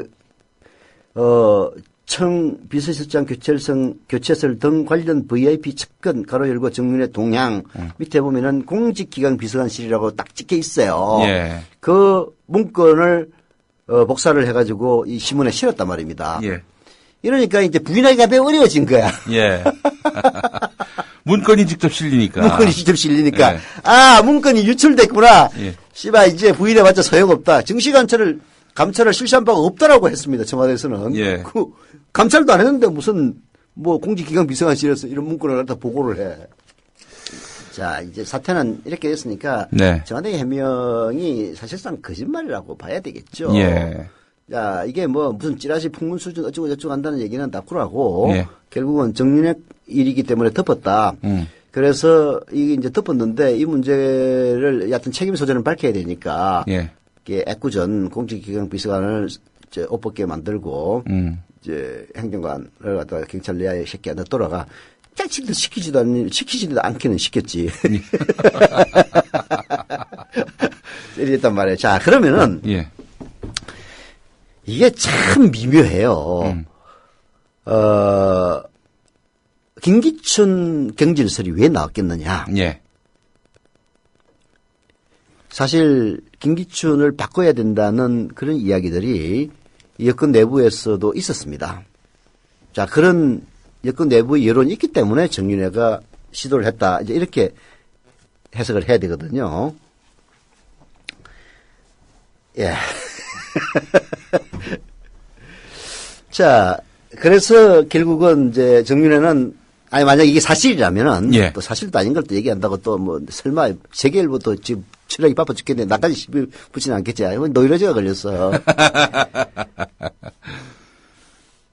청 비서실장 교체설 등 관련 VIP 측근 가로 열고 정윤회 동향 밑에 보면은 공직기강 비서관실이라고 딱 찍혀 있어요. 예. 그 문건을 복사를 해가지고 이 신문에 실었단 말입니다. 예. 이러니까 이제 부인하기가 매우 어려워진 거야. 예. 문건이 직접 실리니까. 문건이 직접 실리니까. 예. 문건이 유출됐구나. 예. 씨발, 이제 부인해봤자 소용없다. 정시 감찰을 실시한 바가 없다라고 했습니다. 청와대에서는. 예. 감찰도 안 했는데 무슨, 공직기강 비서관실에서 이런 문건을 갖다 보고를 해. 자, 이제 사태는 이렇게 됐으니까. 네. 청와대 해명이 사실상 거짓말이라고 봐야 되겠죠. 예. 자, 이게 무슨 찌라시 풍문 수준 어쩌고 저쩌고 한다는 얘기는 다쿠라고. 예. 결국은 정윤회 일이기 때문에 덮었다. 그래서 이게 이제 덮었는데 이 문제를 여하튼 책임 소재는 밝혀야 되니까. 예. 이게 애꿎은 공직기강 비서관을 이제 옷 벗게 만들고. 이제 행정관을 갖다가 경찰 내야에 새끼야 너 돌아가. 짜치도 시키지도 않기는 시켰지. 이랬단 말이에요. 자, 그러면은. 예. 이게 참 미묘해요. 김기춘 경질설이 왜 나왔겠느냐. 예. 사실 김기춘을 바꿔야 된다는 그런 이야기들이 여권 내부에서도 있었습니다. 자, 그런 여권 내부의 여론이 있기 때문에 정윤회가 시도를 했다. 이제 이렇게 해석을 해야 되거든요. 예. 자, 그래서 결국은 이제 정윤회는 만약 이게 사실이라면은 예. 또 사실도 아닌 걸 또 얘기한다고 또 설마 세계일보도 지금 출력이 바빠 죽겠는데 나까지 시비 붙이는 않겠지. 노이로제가 걸렸어.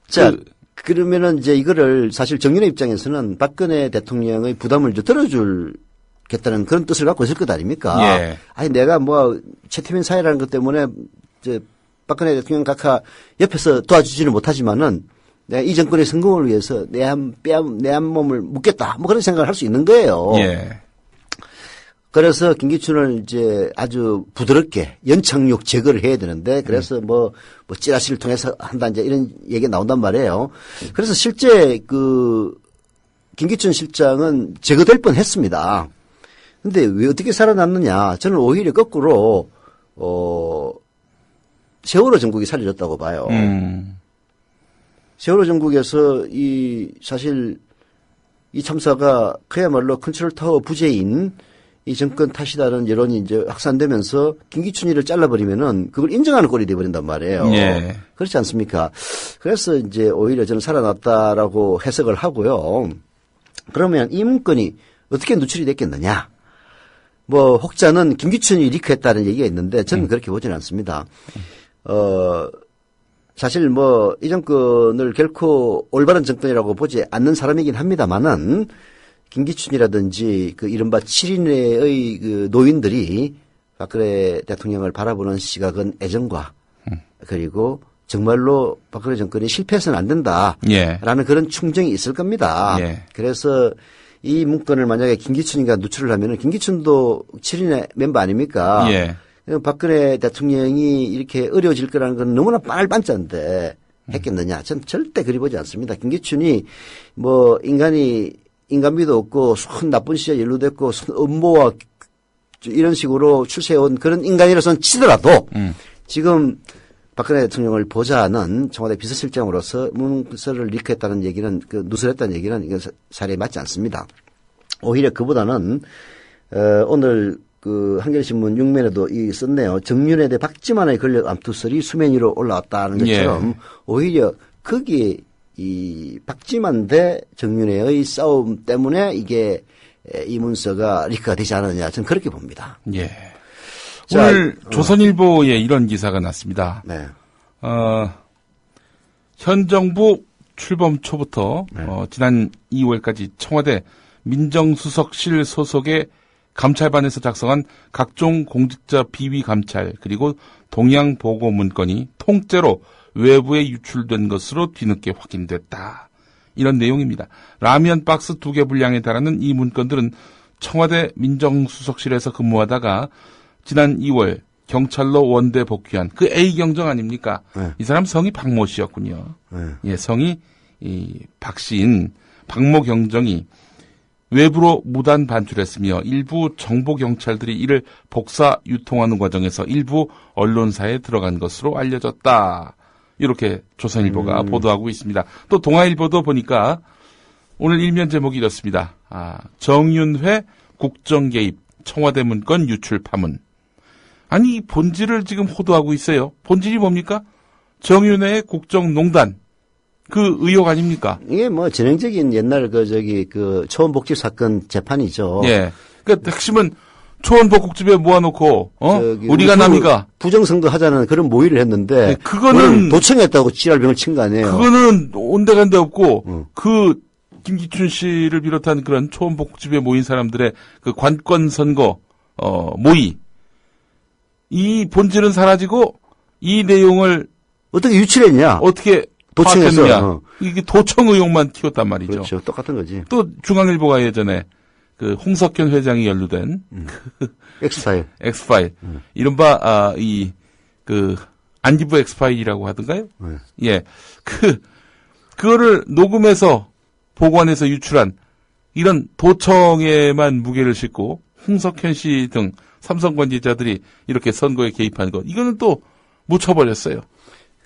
자, 그러면은 이제 이거를 사실 정윤회 입장에서는 박근혜 대통령의 부담을 이제 덜어줄겠다는 그런 뜻을 갖고 있을 것 아닙니까? 예. 내가 최태민 사회라는 것 때문에 이제 박근혜 대통령 각하 옆에서 도와주지는 못하지만은 내가 이 정권의 성공을 위해서 내 한 몸을 묻겠다. 그런 생각을 할 수 있는 거예요. 예. 그래서 김기춘을 이제 아주 부드럽게 연착륙 제거를 해야 되는데 그래서 찌라시를 통해서 한다 이제 이런 얘기가 나온단 말이에요. 그래서 실제 김기춘 실장은 제거될 뻔 했습니다. 근데 왜 어떻게 살아남느냐. 저는 오히려 거꾸로, 세월호 정국이 살려졌다고 봐요. 세월호 정국에서 사실 이 참사가 그야말로 컨트롤 타워 부재인 이 정권 탓이다는 여론이 이제 확산되면서 김기춘이를 잘라버리면은 그걸 인정하는 꼴이 돼버린단 말이에요. 예. 그렇지 않습니까? 그래서 이제 오히려 저는 살아났다라고 해석을 하고요. 그러면 이 문건이 어떻게 누출이 됐겠느냐? 뭐 혹자는 김기춘이 리크했다는 얘기가 있는데 저는 그렇게 보지는 않습니다. 사실 뭐 이 정권을 결코 올바른 정권이라고 보지 않는 사람이긴 합니다만은 김기춘이라든지 그 이른바 7인회의 그 노인들이 박근혜 대통령을 바라보는 시각은 애정과 그리고 정말로 박근혜 정권이 실패해서는 안 된다라는 예. 그런 충정이 있을 겁니다. 예. 그래서 이 문건을 만약에 김기춘이가 누출을 하면은 김기춘도 7인의 멤버 아닙니까? 예. 박근혜 대통령이 이렇게 어려워질 거라는 건 너무나 빨반자인데 했겠느냐? 전 절대 그리 보지 않습니다. 김기춘이 뭐 인간미도 없고 손 나쁜 시절 연루됐고 손 업무와 이런 식으로 출세해온 그런 인간이라서는 치더라도 지금 박근혜 대통령을 보좌하는 청와대 비서실장으로서 문서를 리크했다는 얘기는 그 누설했다는 얘기는 이건 사례에 맞지 않습니다. 오히려 그보다는 오늘 그 한겨레신문 6면에도 썼네요. 정윤회 대 박지만의 권력 암투설이 수면 위로 올라왔다는 것처럼 예. 오히려 거기에 이 박지만 대 정윤회의 싸움 때문에 이게 이 문서가 리크가 되지 않았느냐 저는 그렇게 봅니다. 예. 자, 오늘 조선일보에 이런 기사가 났습니다. 네. 현 정부 출범 초부터 지난 2월까지 청와대 민정수석실 소속의 감찰반에서 작성한 각종 공직자 비위 감찰 그리고 동향 보고 문건이 통째로 외부에 유출된 것으로 뒤늦게 확인됐다. 이런 내용입니다. 라면 박스 2개 분량에 달하는 이 문건들은 청와대 민정수석실에서 근무하다가 지난 2월 경찰로 원대 복귀한 그 A경정 아닙니까? 네. 이 사람 성이 박모 씨였군요. 네. 예, 성이 박 씨인 박모 경정이 외부로 무단 반출했으며 일부 정보 경찰들이 이를 복사 유통하는 과정에서 일부 언론사에 들어간 것으로 알려졌다. 이렇게 조선일보가 보도하고 있습니다. 또 동아일보도 보니까 오늘 일면 제목이 이렇습니다. 정윤회 국정 개입 청와대 문건 유출 파문. 아니 이 본질을 지금 호도하고 있어요. 본질이 뭡니까? 정윤회의 국정농단. 그 의혹 아닙니까? 이게 뭐 전형적인 옛날 그 초원복집 사건 재판이죠. 예. 그러니까 핵심은 초원복국집에 모아놓고 우리가 우리 남이가 부정선거 하자는 그런 모의를 했는데 네, 그거는 도청했다고 지랄병을 친 거 아니에요. 그거는 온데간데 없고 그 김기춘 씨를 비롯한 그런 초원복국집에 모인 사람들의 그 관권 선거 모의 이 본질은 사라지고 이 내용을 어떻게 유출했냐? 어떻게 도청했냐? 이게 도청 의혹만 키웠단 말이죠. 그렇죠. 똑같은 거지. 또 중앙일보가 예전에 그 홍석현 회장이 연루된 엑스파일. 엑스파일. 이른바 그 안기부 엑스파일이라고 하던가요? 네. 예. 그거를 녹음해서 보관해서 유출한 이런 도청에만 무게를 싣고 홍석현 씨 등 삼성 관계자들이 이렇게 선거에 개입한 것. 이거는 또 묻혀버렸어요.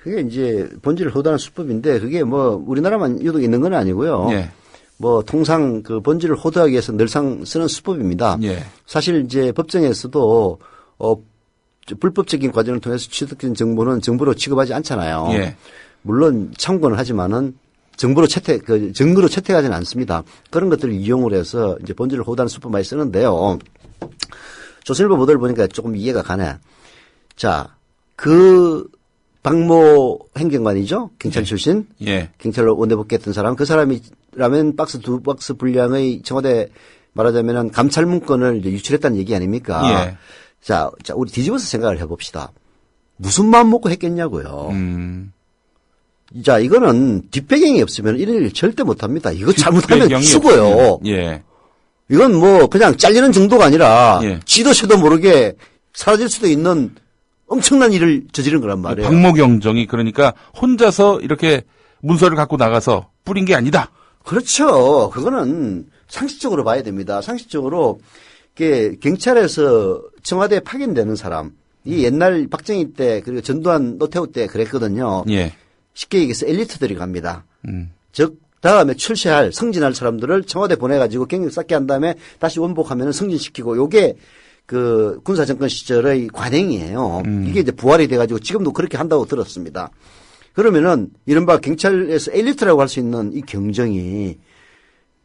그게 이제 본질을 호도하는 수법인데 그게 뭐 우리나라만 유독 있는 건 아니고요. 예. 뭐 통상 그 본질을 호도하기 위해서 늘상 쓰는 수법입니다. 예. 사실 이제 법정에서도 불법적인 과정을 통해서 취득된 정보는 정보로 취급하지 않잖아요. 예. 물론 참고는 하지만은 증거로 채택하지는 않습니다. 그런 것들을 이용을 해서 이제 본질을 호도하는 수법 많이 쓰는데요. 조선일보 보도를 보니까 조금 이해가 가네. 자, 그 박모 행정관이죠? 경찰 출신. 예. 경찰로 원대 복귀했던 사람. 그 사람이 라면 박스 2박스 분량의 청와대 말하자면 감찰 문건을 이제 유출했다는 얘기 아닙니까? 예. 자, 우리 뒤집어서 생각을 해봅시다. 무슨 마음 먹고 했겠냐고요. 자, 이거는 뒷배경이 없으면 이런 일 절대 못 합니다. 이거 잘못하면 죽어요. 없으면. 예. 이건 뭐 그냥 잘리는 정도가 아니라 예. 지도 새도 모르게 사라질 수도 있는 엄청난 일을 저지른 거란 말이에요. 박모경정이 그러니까 혼자서 이렇게 문서를 갖고 나가서 뿌린 게 아니다. 그렇죠. 그거는 상식적으로 봐야 됩니다. 상식적으로 경찰에서 청와대에 파견되는 사람, 이 옛날 박정희 때 그리고 전두환 노태우 때 그랬거든요. 예. 쉽게 얘기해서 엘리트들이 갑니다. 즉 다음에 출세할, 승진할 사람들을 청와대 보내가지고 경력 쌓게 한 다음에 다시 원복하면 승진시키고 요게 그 군사정권 시절의 관행이에요. 이게 이제 부활이 돼가지고 지금도 그렇게 한다고 들었습니다. 그러면은 이른바 경찰에서 엘리트라고 할 수 있는 이 경정이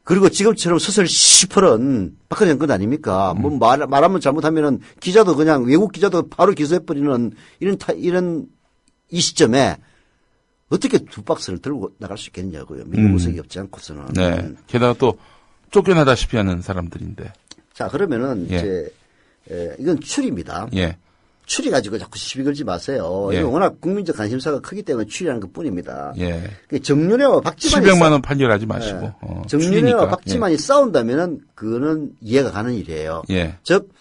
그리고 지금처럼 수설 시퍼런 박근혜 정권 아닙니까? 뭐 말하면 잘못하면은 기자도 그냥 외국 기자도 바로 기소해버리는 이런 이 시점에 어떻게 두 박스를 들고 나갈 수 있겠냐고요. 민주구석이 없지 않고서는. 네. 게다가 또 쫓겨나다시피 하는 사람들인데. 자, 그러면은 예. 이제 이건 추리입니다. 예. 추리 가지고 자꾸 시비 걸지 마세요. 예. 이거 워낙 국민적 관심사가 크기 때문에 추리하는 것 뿐입니다. 예. 정윤회와 박지만이 700만 원 판결하지 마시고. 정윤회와 추리니까. 박지만이 싸운다면은 그거는 이해가 가는 일이에요. 예. 즉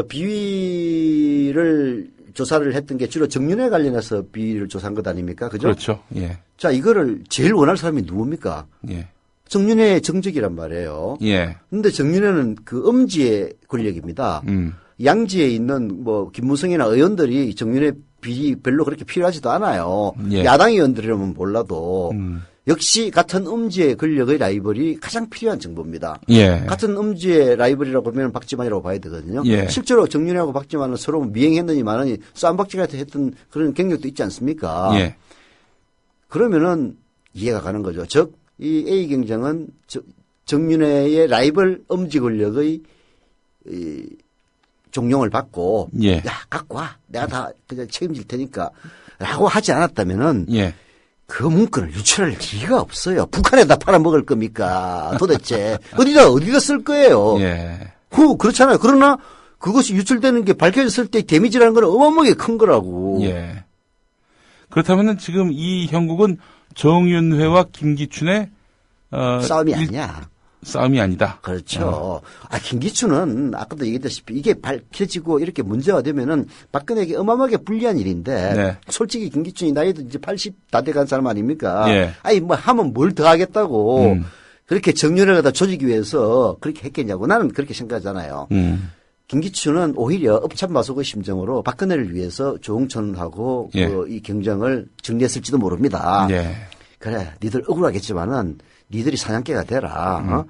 비위를 조사를 했던 게 주로 정윤회 관련해서 비위를 조사한 것 아닙니까? 그죠? 그렇죠. 예. 자, 이거를 제일 원할 사람이 누굽니까? 예. 정윤회의 정적이란 말이에요. 예. 근데 정윤회는 그 음지의 권력입니다. 양지에 있는 뭐 김무성이나 의원들이 정윤회 비리 별로 그렇게 필요하지도 않아요. 예. 야당 의원들이라면 몰라도 역시 같은 음지의 권력의 라이벌이 가장 필요한 정보입니다. 예. 같은 음지의 라이벌이라고 하면 박지만이라고 봐야 되거든요. 예. 실제로 정윤회하고 박지만은 서로 미행했느니 마느니 쌈박질을 했던 그런 경력도 있지 않습니까? 예. 그러면은 이해가 가는 거죠. 즉, 이 A 경정은 정윤회의 라이벌 음지 권력의 종용을 받고, 예. 야, 갖고 와. 내가 다 그냥 책임질 테니까. 라고 하지 않았다면은, 예. 그 문건을 유출할 리가 없어요. 북한에다 팔아먹을 겁니까? 도대체. 어디다 쓸 거예요. 예. 그렇잖아요. 그러나 그것이 유출되는 게 밝혀졌을 때 데미지라는 건 어마어마하게 큰 거라고. 예. 그렇다면은 지금 이 형국은 정윤회와 김기춘의 싸움이 아니야. 싸움이 아니다. 그렇죠. 김기춘은 아까도 얘기했다시피 이게 밝혀지고 이렇게 문제가 되면은 박근혜에게 어마어마하게 불리한 일인데 네. 솔직히 김기춘이 나이도 이제 80 다 돼간 사람 아닙니까? 예. 뭐 하면 뭘 더 하겠다고 그렇게 정윤회를 갖다 조지기 위해서 그렇게 했겠냐고 나는 그렇게 생각하잖아요. 김기춘은 오히려 업참마속의 심정으로 박근혜를 위해서 조응천하고 예. 이 경쟁을 정리했을지도 모릅니다. 예. 그래, 니들 억울하겠지만은 니들이 사냥개가 되라.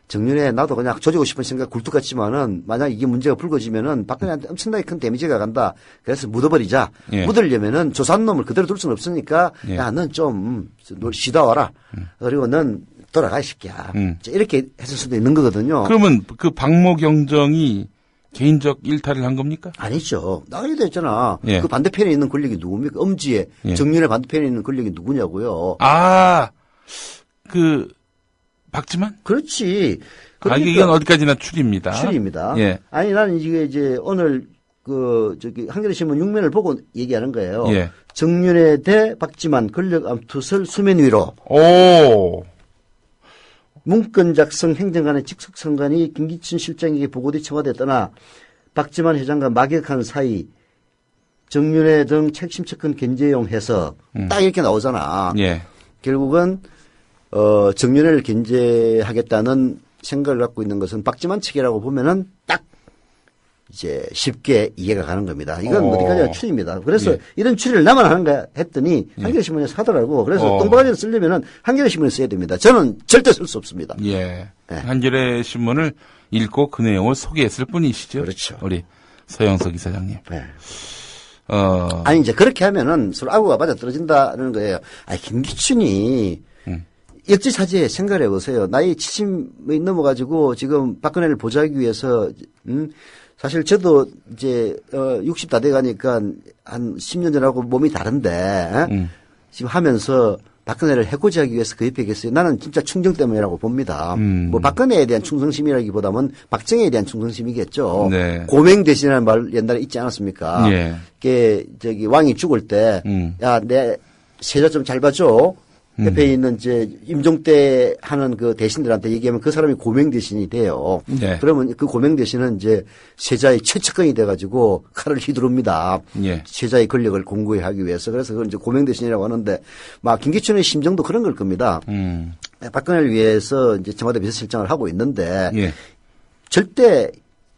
정윤회 나도 그냥 조지고 싶은 생각 굴뚝 같지만은 만약 이게 문제가 불거지면은 박근혜한테 엄청나게 큰 데미지가 간다. 그래서 묻어버리자. 예. 묻으려면은 조사한 놈을 그대로 둘 수는 없으니까 예. 야, 넌 좀 쉬다 와라. 그리고 넌 돌아가, 이 새끼야. 이렇게 했을 수도 있는 거거든요. 그러면 그 박모 경정이 개인적 일탈을 한 겁니까? 아니죠. 나가야 됐잖아. 예. 그 반대편에 있는 권력이 누굽니까? 엄지에 예. 정윤회 반대편에 있는 권력이 누구냐고요. 박지만? 그렇지. 이건 어디까지나 추리입니다. 추리입니다. 예. 아니, 나는 이제 오늘 한겨레신문 6면을 보고 얘기하는 거예요. 예. 정윤회 대 박지만 권력 암투설 수면 위로. 오. 문건 작성 행정관의 직속선관이 김기춘 실장에게 보고돼 청와대에 떠나 박지만 회장과 막역한 사이 정윤회 등 핵심 측근 견제용해서 딱 이렇게 나오잖아. 예. 결국은 정윤회를 견제하겠다는 생각을 갖고 있는 것은 박지만 측이라고 보면은 딱 이제 쉽게 이해가 가는 겁니다. 이건 어디까지나 추리입니다. 그래서 예. 이런 추리를 나만 하는가 했더니 한겨레신문에서 하더라고. 그래서 똥바가지를 쓰려면은 한겨레신문에 써야 됩니다. 저는 절대 쓸 수 없습니다. 예. 네. 한겨레 신문을 읽고 그 내용을 소개했을 뿐이시죠. 그렇죠. 우리 서영석 이사장님. 네. 아니 이제 그렇게 하면은 서로 아구가 맞아 떨어진다는 거예요. 김기춘이 역지사지에 생각을 해보세요. 나이 70이 넘어가지고 지금 박근혜를 보좌하기 위해서 사실 저도 이제 60 다 돼가니까 한 10년 전하고 몸이 다른데 지금 하면서 박근혜를 해코지하기 위해서 그 옆에 계세요. 나는 진짜 충정 때문이라고 봅니다. 뭐 박근혜에 대한 충성심이라기보다는 박정희에 대한 충성심이겠죠. 네. 고맹 대신이라는 말 옛날에 있지 않았습니까? 예. 그게 왕이 죽을 때 야, 내 세자 좀 잘 봐줘. 옆에 있는 이제 임종대 하는 그 대신들한테 얘기하면 그 사람이 고명 대신이 돼요. 네. 그러면 그 고명 대신은 이제 세자의 최측근이 돼가지고 칼을 휘두릅니다. 예. 세자의 권력을 공고히 위해서. 그래서 그걸 이제 고명 대신이라고 하는데 막 김기춘의 심정도 그런 걸 겁니다. 박근혜를 위해서 이제 청와대 비서실장을 하고 있는데 예. 절대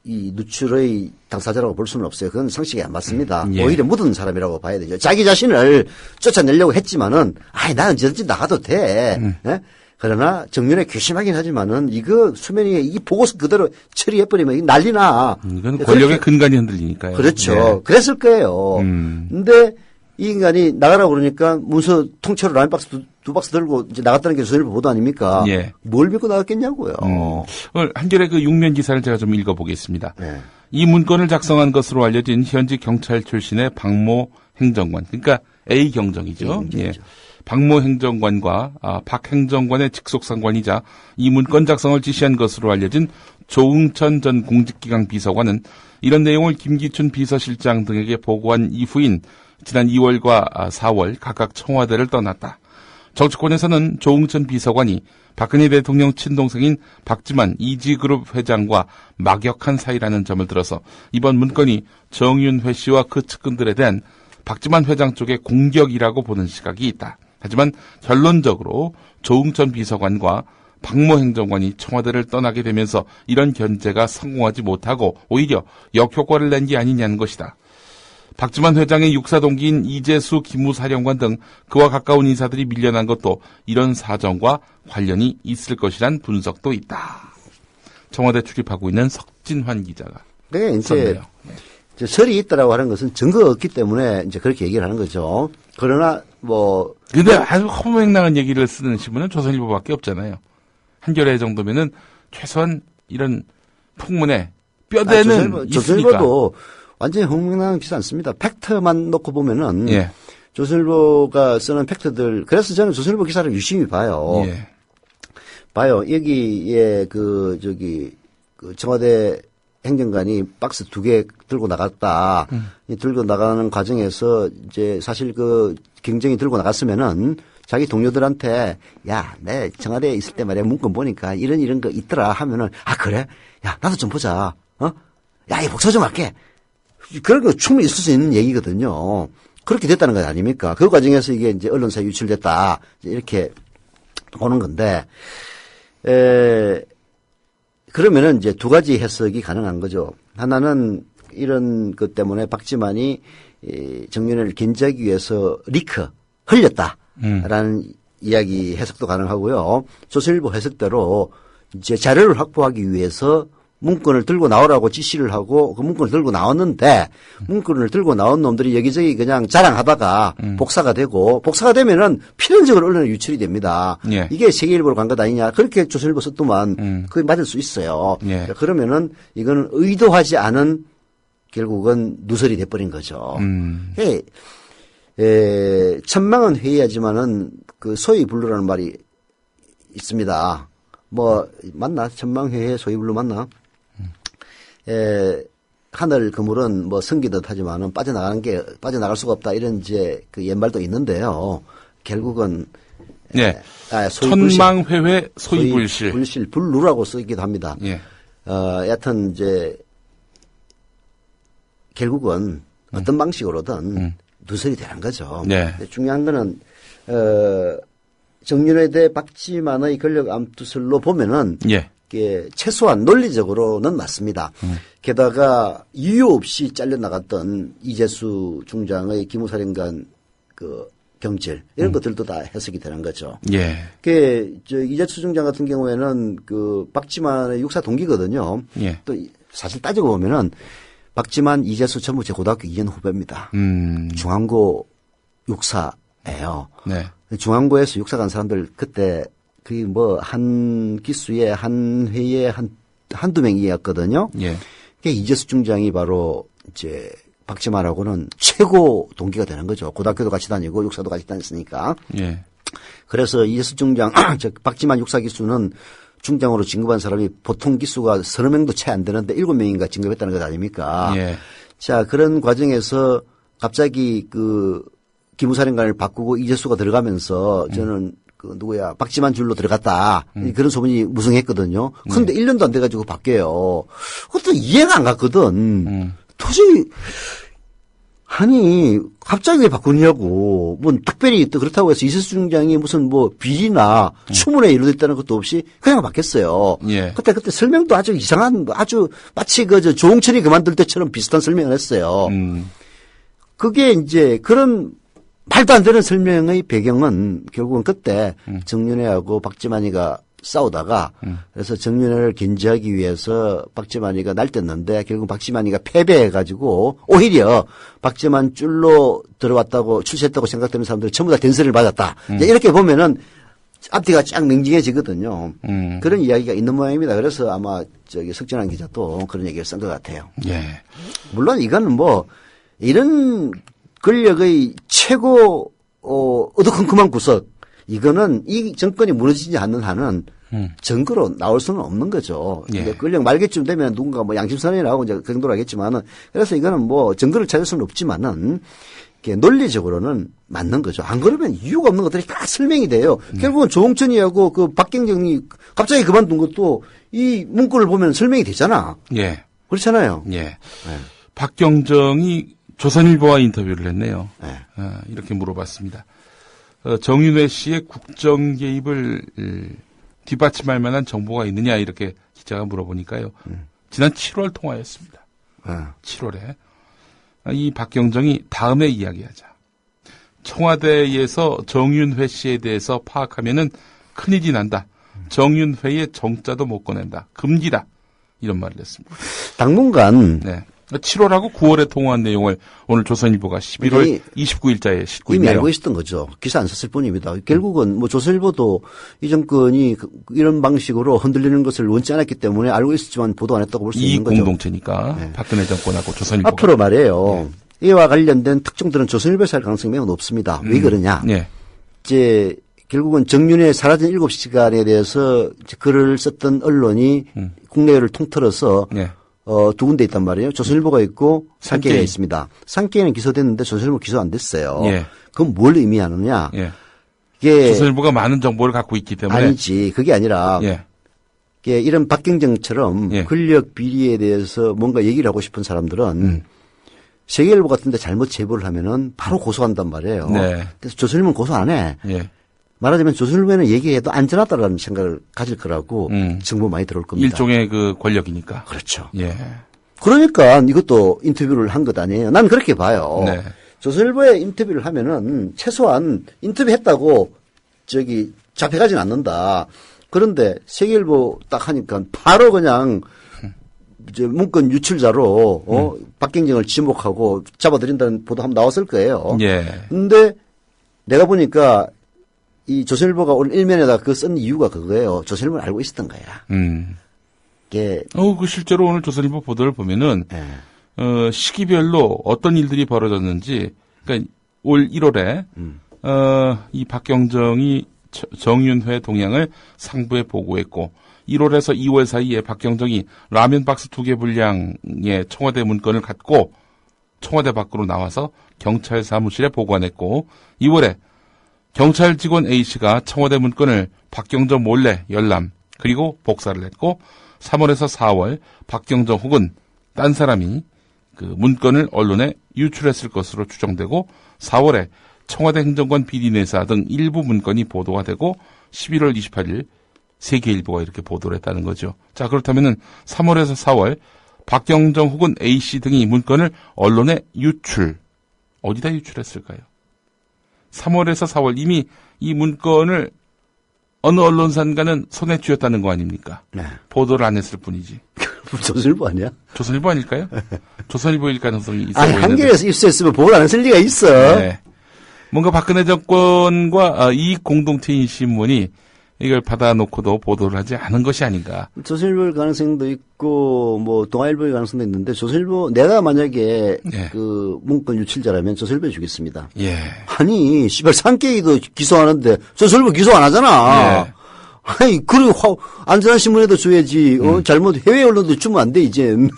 이 누출의 당사자라고 볼 수는 없어요. 그건 상식이 안 맞습니다. 예. 오히려 묻은 사람이라고 봐야 되죠. 자기 자신을 쫓아내려고 했지만은, 나는 언제든지 나가도 돼. 예? 그러나 정윤회 괘씸하긴 하지만은 이거 수면위에 이 보고서 그대로 처리해버리면 이거 난리나. 이건 권력의 근간이 흔들리니까요. 그렇죠. 네. 그랬을 거예요. 근데 이 인간이 나가라고 그러니까 문서 통째로 라인박스 두 박스 들고 이제 나갔다는 게 조선일보 보도 아닙니까? 예. 뭘 믿고 나갔겠냐고요. 오늘 한겨레 그 6면 기사를 제가 좀 읽어보겠습니다. 네. 이 문건을 작성한 것으로 알려진 현직 경찰 출신의 박모 행정관, 그러니까 A 경정이죠. 예. 박모 행정관과 박 행정관의 직속 상관이자 이 문건 작성을 지시한 것으로 알려진 조응천 전 공직기강 비서관은 이런 내용을 김기춘 비서실장 등에게 보고한 이후인 지난 2월과 4월 각각 청와대를 떠났다. 정치권에서는 조응천 비서관이 박근혜 대통령 친동생인 박지만 이지그룹 회장과 막역한 사이라는 점을 들어서 이번 문건이 정윤회 씨와 그 측근들에 대한 박지만 회장 쪽의 공격이라고 보는 시각이 있다. 하지만 결론적으로 조응천 비서관과 박모 행정관이 청와대를 떠나게 되면서 이런 견제가 성공하지 못하고 오히려 역효과를 낸 게 아니냐는 것이다. 박지만 회장의 육사 동기인 이재수 기무사령관 등 그와 가까운 인사들이 밀려난 것도 이런 사정과 관련이 있을 것이란 분석도 있다. 청와대 출입하고 있는 석진환 기자가 네, 이제 썼네요. 설이 있다라고 하는 것은 증거가 없기 때문에 이제 그렇게 얘기를 하는 거죠. 그러나 뭐 근데 아주 허무맹랑한 얘기를 쓰는 신문은 조선일보밖에 없잖아요. 한겨레 정도면은 최소한 이런 폭문에 뼈대는 있으니까. 조선일보도 완전히 허무맹랑하지 않습니다. 팩트만 놓고 보면은 예. 조선일보가 쓰는 팩트들, 그래서 저는 조선일보 기사를 유심히 봐요. 예. 봐요. 여기에 그 청와대 행정관이 박스 2개 들고 나갔다. 들고 나가는 과정에서 이제 사실 그 경정이 들고 나갔으면은 자기 동료들한테 야, 내 청와대에 있을 때 말이야 문건 보니까 이런 거 있더라 하면은 아, 그래? 야, 나도 좀 보자. 야, 이 복사 좀 할게. 그런 거 충분히 있을 수 있는 얘기거든요. 그렇게 됐다는 것 아닙니까? 그 과정에서 이게 이제 언론사에 유출됐다. 이렇게 오는 건데, 그러면은 이제 두 가지 해석이 가능한 거죠. 하나는 이런 것 때문에 박지만이 정윤회를 견제하기 위해서 흘렸다라는 이야기 해석도 가능하고요. 조선일보 해석대로 이제 자료를 확보하기 위해서 문건을 들고 나오라고 지시를 하고 그 문건을 들고 나왔는데 문건을 들고 나온 놈들이 여기저기 그냥 자랑하다가 복사가 되면은 필연적으로 언론에 유출이 됩니다. 예. 이게 세계일보로 간 것 아니냐. 그렇게 조선일보 썼더만 그게 맞을 수 있어요. 예. 그러면은 이거는 의도하지 않은 결국은 누설이 돼버린 거죠. 천망은 회의하지만은 그 소위불루라는 말이 있습니다. 뭐 맞나? 천망회의 소위불루 맞나? 하늘 그물은 뭐 성기듯 하지만은 빠져나갈 수가 없다. 이런 이제 그 옛말도 있는데요. 결국은 예. 천망회회 소위불실. 불루라고 쓰기도 합니다. 예. 여하튼 이제 결국은 어떤 방식으로든 누설이 되는 거죠. 네. 중요한 거는 정윤회 대 박지만의 권력 암투설로 보면은 예. 최소한 논리적으로는 맞습니다. 게다가 이유 없이 잘려나갔던 이재수 중장의 기무사령관 그 경질 이런 것들도 다 해석이 되는 거죠. 예. 이재수 중장 같은 경우에는 그 박지만의 육사 동기거든요. 예. 또 사실 따지고 보면은 박지만, 이재수 전부 제 고등학교 2년 후배입니다. 중앙고 육사예요. 네. 중앙고에서 육사 간 사람들 그때 그게 뭐 한 기수에 한 회에 한두 명이었거든요. 예. 그게 이재수 중장이 바로 이제 박지만하고는 최고 동기가 되는 거죠. 고등학교도 같이 다니고 육사도 같이 다녔으니까. 예. 그래서 이재수 중장, 박지만 육사 기수는 중장으로 진급한 사람이 보통 기수가 서너 명도 채 안 되는데 7명인가 진급했다는 것 아닙니까? 예. 자, 그런 과정에서 갑자기 그 기무사령관을 바꾸고 이재수가 들어가면서 저는 그 누구야 박지만 줄로 들어갔다 그런 소문이 무성했거든요. 그런데 1년도 안 돼가지고 바뀌어요. 그것도 이해가 안 갔거든. 도저히 아니 갑자기 왜 바꾸냐고. 뭐 특별히 또 그렇다고 해서 이재수 중장이 무슨 뭐 비리나 추문에 이루어졌다는 것도 없이 그냥 바뀌었어요. 예. 그때 설명도 아주 이상한 아주 마치 저 조홍철이 그만둘 때처럼 비슷한 설명을 했어요. 그게 이제 그런 말도 안 되는 설명의 배경은 결국은 그때 정윤회하고 박지만이가 싸우다가 그래서 정윤회를 견제하기 위해서 박지만이가 날뛰었는데 결국 박지만이가 패배해가지고 오히려 박지만 줄로 들어왔다고 출세했다고 생각되는 사람들 전부 다 den세를 맞았다. 이제 이렇게 보면은 앞뒤가 쫙 명징해지거든요. 그런 이야기가 있는 모양입니다. 그래서 아마 석진환 기자도 그런 얘기를 쓴 것 같아요. 예. 물론 이거는 뭐 이런 권력의 최고 어두컴컴한 구석 이거는 이 정권이 무너지지 않는 한은 증거로 나올 수는 없는 거죠. 예. 이제 권력 말기쯤 되면 누군가 뭐 양심선언이 나오고 이제 그 정도로 하겠지만은 그래서 이거는 뭐 증거를 찾을 수는 없지만은 논리적으로는 맞는 거죠. 안 그러면 이유가 없는 것들이 다 설명이 돼요. 결국은 조홍천이하고 그 박경정이 갑자기 그만둔 것도 이 문구를 보면 설명이 되잖아. 예. 그렇잖아요. 예. 네. 박경정이 조선일보와 인터뷰를 했네요. 네. 이렇게 물어봤습니다. 정윤회 씨의 국정 개입을 뒷받침할 만한 정보가 있느냐 이렇게 기자가 물어보니까요. 지난 7월 통화였습니다. 7월에. 이 박경정이 다음에 이야기하자. 청와대에서 정윤회 씨에 대해서 파악하면은 큰일이 난다. 정윤회의 정자도 못 꺼낸다. 금기다. 이런 말을 했습니다. 당분간 네. 7월하고 9월에 통화한 내용을 오늘 조선일보가 11월 29일자에 싣고 이미 있네요. 알고 있었던 거죠. 기사 안 썼을 뿐입니다. 결국은 뭐 조선일보도 이 정권이 이런 방식으로 흔들리는 것을 원치 않았기 때문에 알고 있었지만 보도 안 했다고 볼 수 있는 거죠. 이 공동체니까 네. 박근혜 정권하고 조선일보가. 앞으로 말이에요. 이와 관련된 특종들은 조선일보에서 할 가능성이 매우 높습니다. 왜 그러냐. 네. 이제 결국은 정윤회 사라진 7시간에 대해서 글을 썼던 언론이 국내외를 통틀어서 네. 두 군데 있단 말이에요. 조선일보가 있고 산케이가 산케이. 있습니다. 산케이는 기소됐는데 조선일보 기소 안 됐어요. 예. 그건 뭘 의미하느냐. 예. 이게 조선일보가 많은 정보를 갖고 있기 때문에. 아니지. 그게 아니라 예. 이게 이런 박경정처럼 예. 권력 비리에 대해서 뭔가 얘기를 하고 싶은 사람들은 세계일보 같은 데 잘못 제보를 하면은 바로 고소한단 말이에요. 네. 그래서 조선일보는 고소 안 해. 예. 말하자면 조선일보에는 얘기해도 안전하다라는 생각을 가질 거라고 정보 많이 들어올 겁니다. 일종의 그 권력이니까. 그렇죠. 예. 그러니까 이것도 인터뷰를 한 것 아니에요. 난 그렇게 봐요. 네. 조선일보에 인터뷰를 하면은 최소한 인터뷰했다고 잡혀가진 않는다. 그런데 세계일보 딱 하니까 바로 그냥 이제 문건 유출자로 박경정을 지목하고 잡아들인다는 보도 한번 나왔을 거예요. 예. 근데 내가 보니까 이 조선일보가 오늘 일면에다 그 쓴 이유가 그거예요. 조선일보는 알고 있었던 거야. 이게 그 실제로 오늘 조선일보 보도를 보면은 예. 시기별로 어떤 일들이 벌어졌는지, 그러니까 올 1월에 이 박경정이 정윤회 동향을 상부에 보고했고, 1월에서 2월 사이에 박경정이 라면 박스 2개 분량의 청와대 문건을 갖고 청와대 밖으로 나와서 경찰 사무실에 보관했고, 2월에 경찰 직원 A씨가 청와대 문건을 박경정 몰래 열람 그리고 복사를 했고, 3월에서 4월 박경정 혹은 딴 사람이 그 문건을 언론에 유출했을 것으로 추정되고, 4월에 청와대 행정관 비리내사 등 일부 문건이 보도가 되고, 11월 28일 세계일보가 이렇게 보도를 했다는 거죠. 자, 그렇다면은 3월에서 4월 박경정 혹은 A씨 등이 문건을 언론에 유출, 어디다 유출했을까요? 3월에서 4월 이미 이 문건을 어느 언론사인가는 손에 쥐었다는 거 아닙니까? 네. 보도를 안 했을 뿐이지. 조선일보 아니야? 조선일보 아닐까요? 조선일보일 가능성이 있어 아니, 보이는데. 한겨레에서 입수했으면 보고를 안 했을 리가 있어. 네. 뭔가 박근혜 정권과 이익 공동체인 신문이 이걸 받아놓고도 보도를 하지 않은 것이 아닌가. 조선일보일 가능성도 있고, 뭐, 동아일보일 가능성도 있는데, 조선일보, 내가 만약에 예. 그 문건 유출자라면 조선일보에 주겠습니다. 예. 아니, 씨발, 산케이도 기소하는데, 조선일보 기소 안 하잖아. 예. 아니, 안전한 신문에도 줘야지, 잘못 해외 언론도 주면 안 돼, 이젠.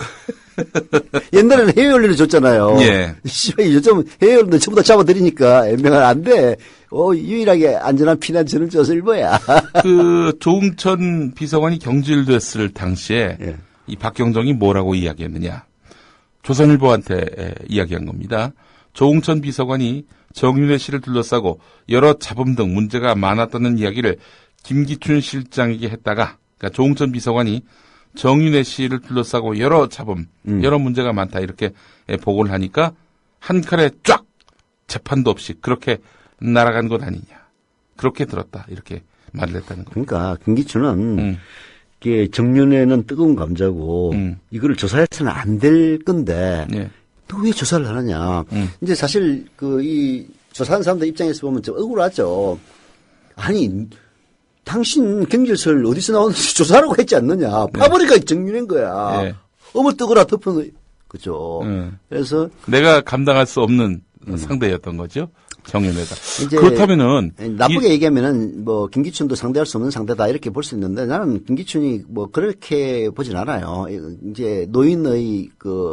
옛날에는 해외 언론을 줬잖아요. 예. 씨발, 요즘 해외 언론도 전부 다 잡아들이니까, 애매가 안 돼. 유일하게 안전한 피난처는 조선일보야. 그 조응천 비서관이 경질됐을 당시에 예. 이 박경정이 뭐라고 이야기했느냐. 조선일보한테 이야기한 겁니다. 조응천 비서관이 정윤회 씨를 둘러싸고 여러 잡음 등 문제가 많았다는 이야기를 김기춘 실장에게 했다가, 그러니까 조응천 비서관이 정윤회 씨를 둘러싸고 여러 잡음, 여러 문제가 많다 이렇게 보고를 하니까 한 칼에 쫙 재판도 없이 그렇게 날아간 것 아니냐. 그렇게 들었다. 이렇게 말을 했다는 겁니다. 그러니까 김기춘은 이게 정윤회는 뜨거운 감자고 이거를 조사해서는 안 될 건데 예. 또 왜 조사를 하느냐. 이제 사실 이 조사하는 사람들 입장에서 보면 좀 억울하죠. 아니 당신 경질설 어디서 나오는지 조사하라고 했지 않느냐. 파버리가 정윤회인 거야. 예. 어머 뜨거라 덮어. 그죠. 그래서 내가 감당할 수 없는 상대였던 거죠. 정윤회가. 이제 그렇다면은 나쁘게 얘기하면은 뭐 김기춘도 상대할 수 없는 상대다 이렇게 볼 수 있는데 나는 김기춘이 뭐 그렇게 보진 않아요. 이제 노인의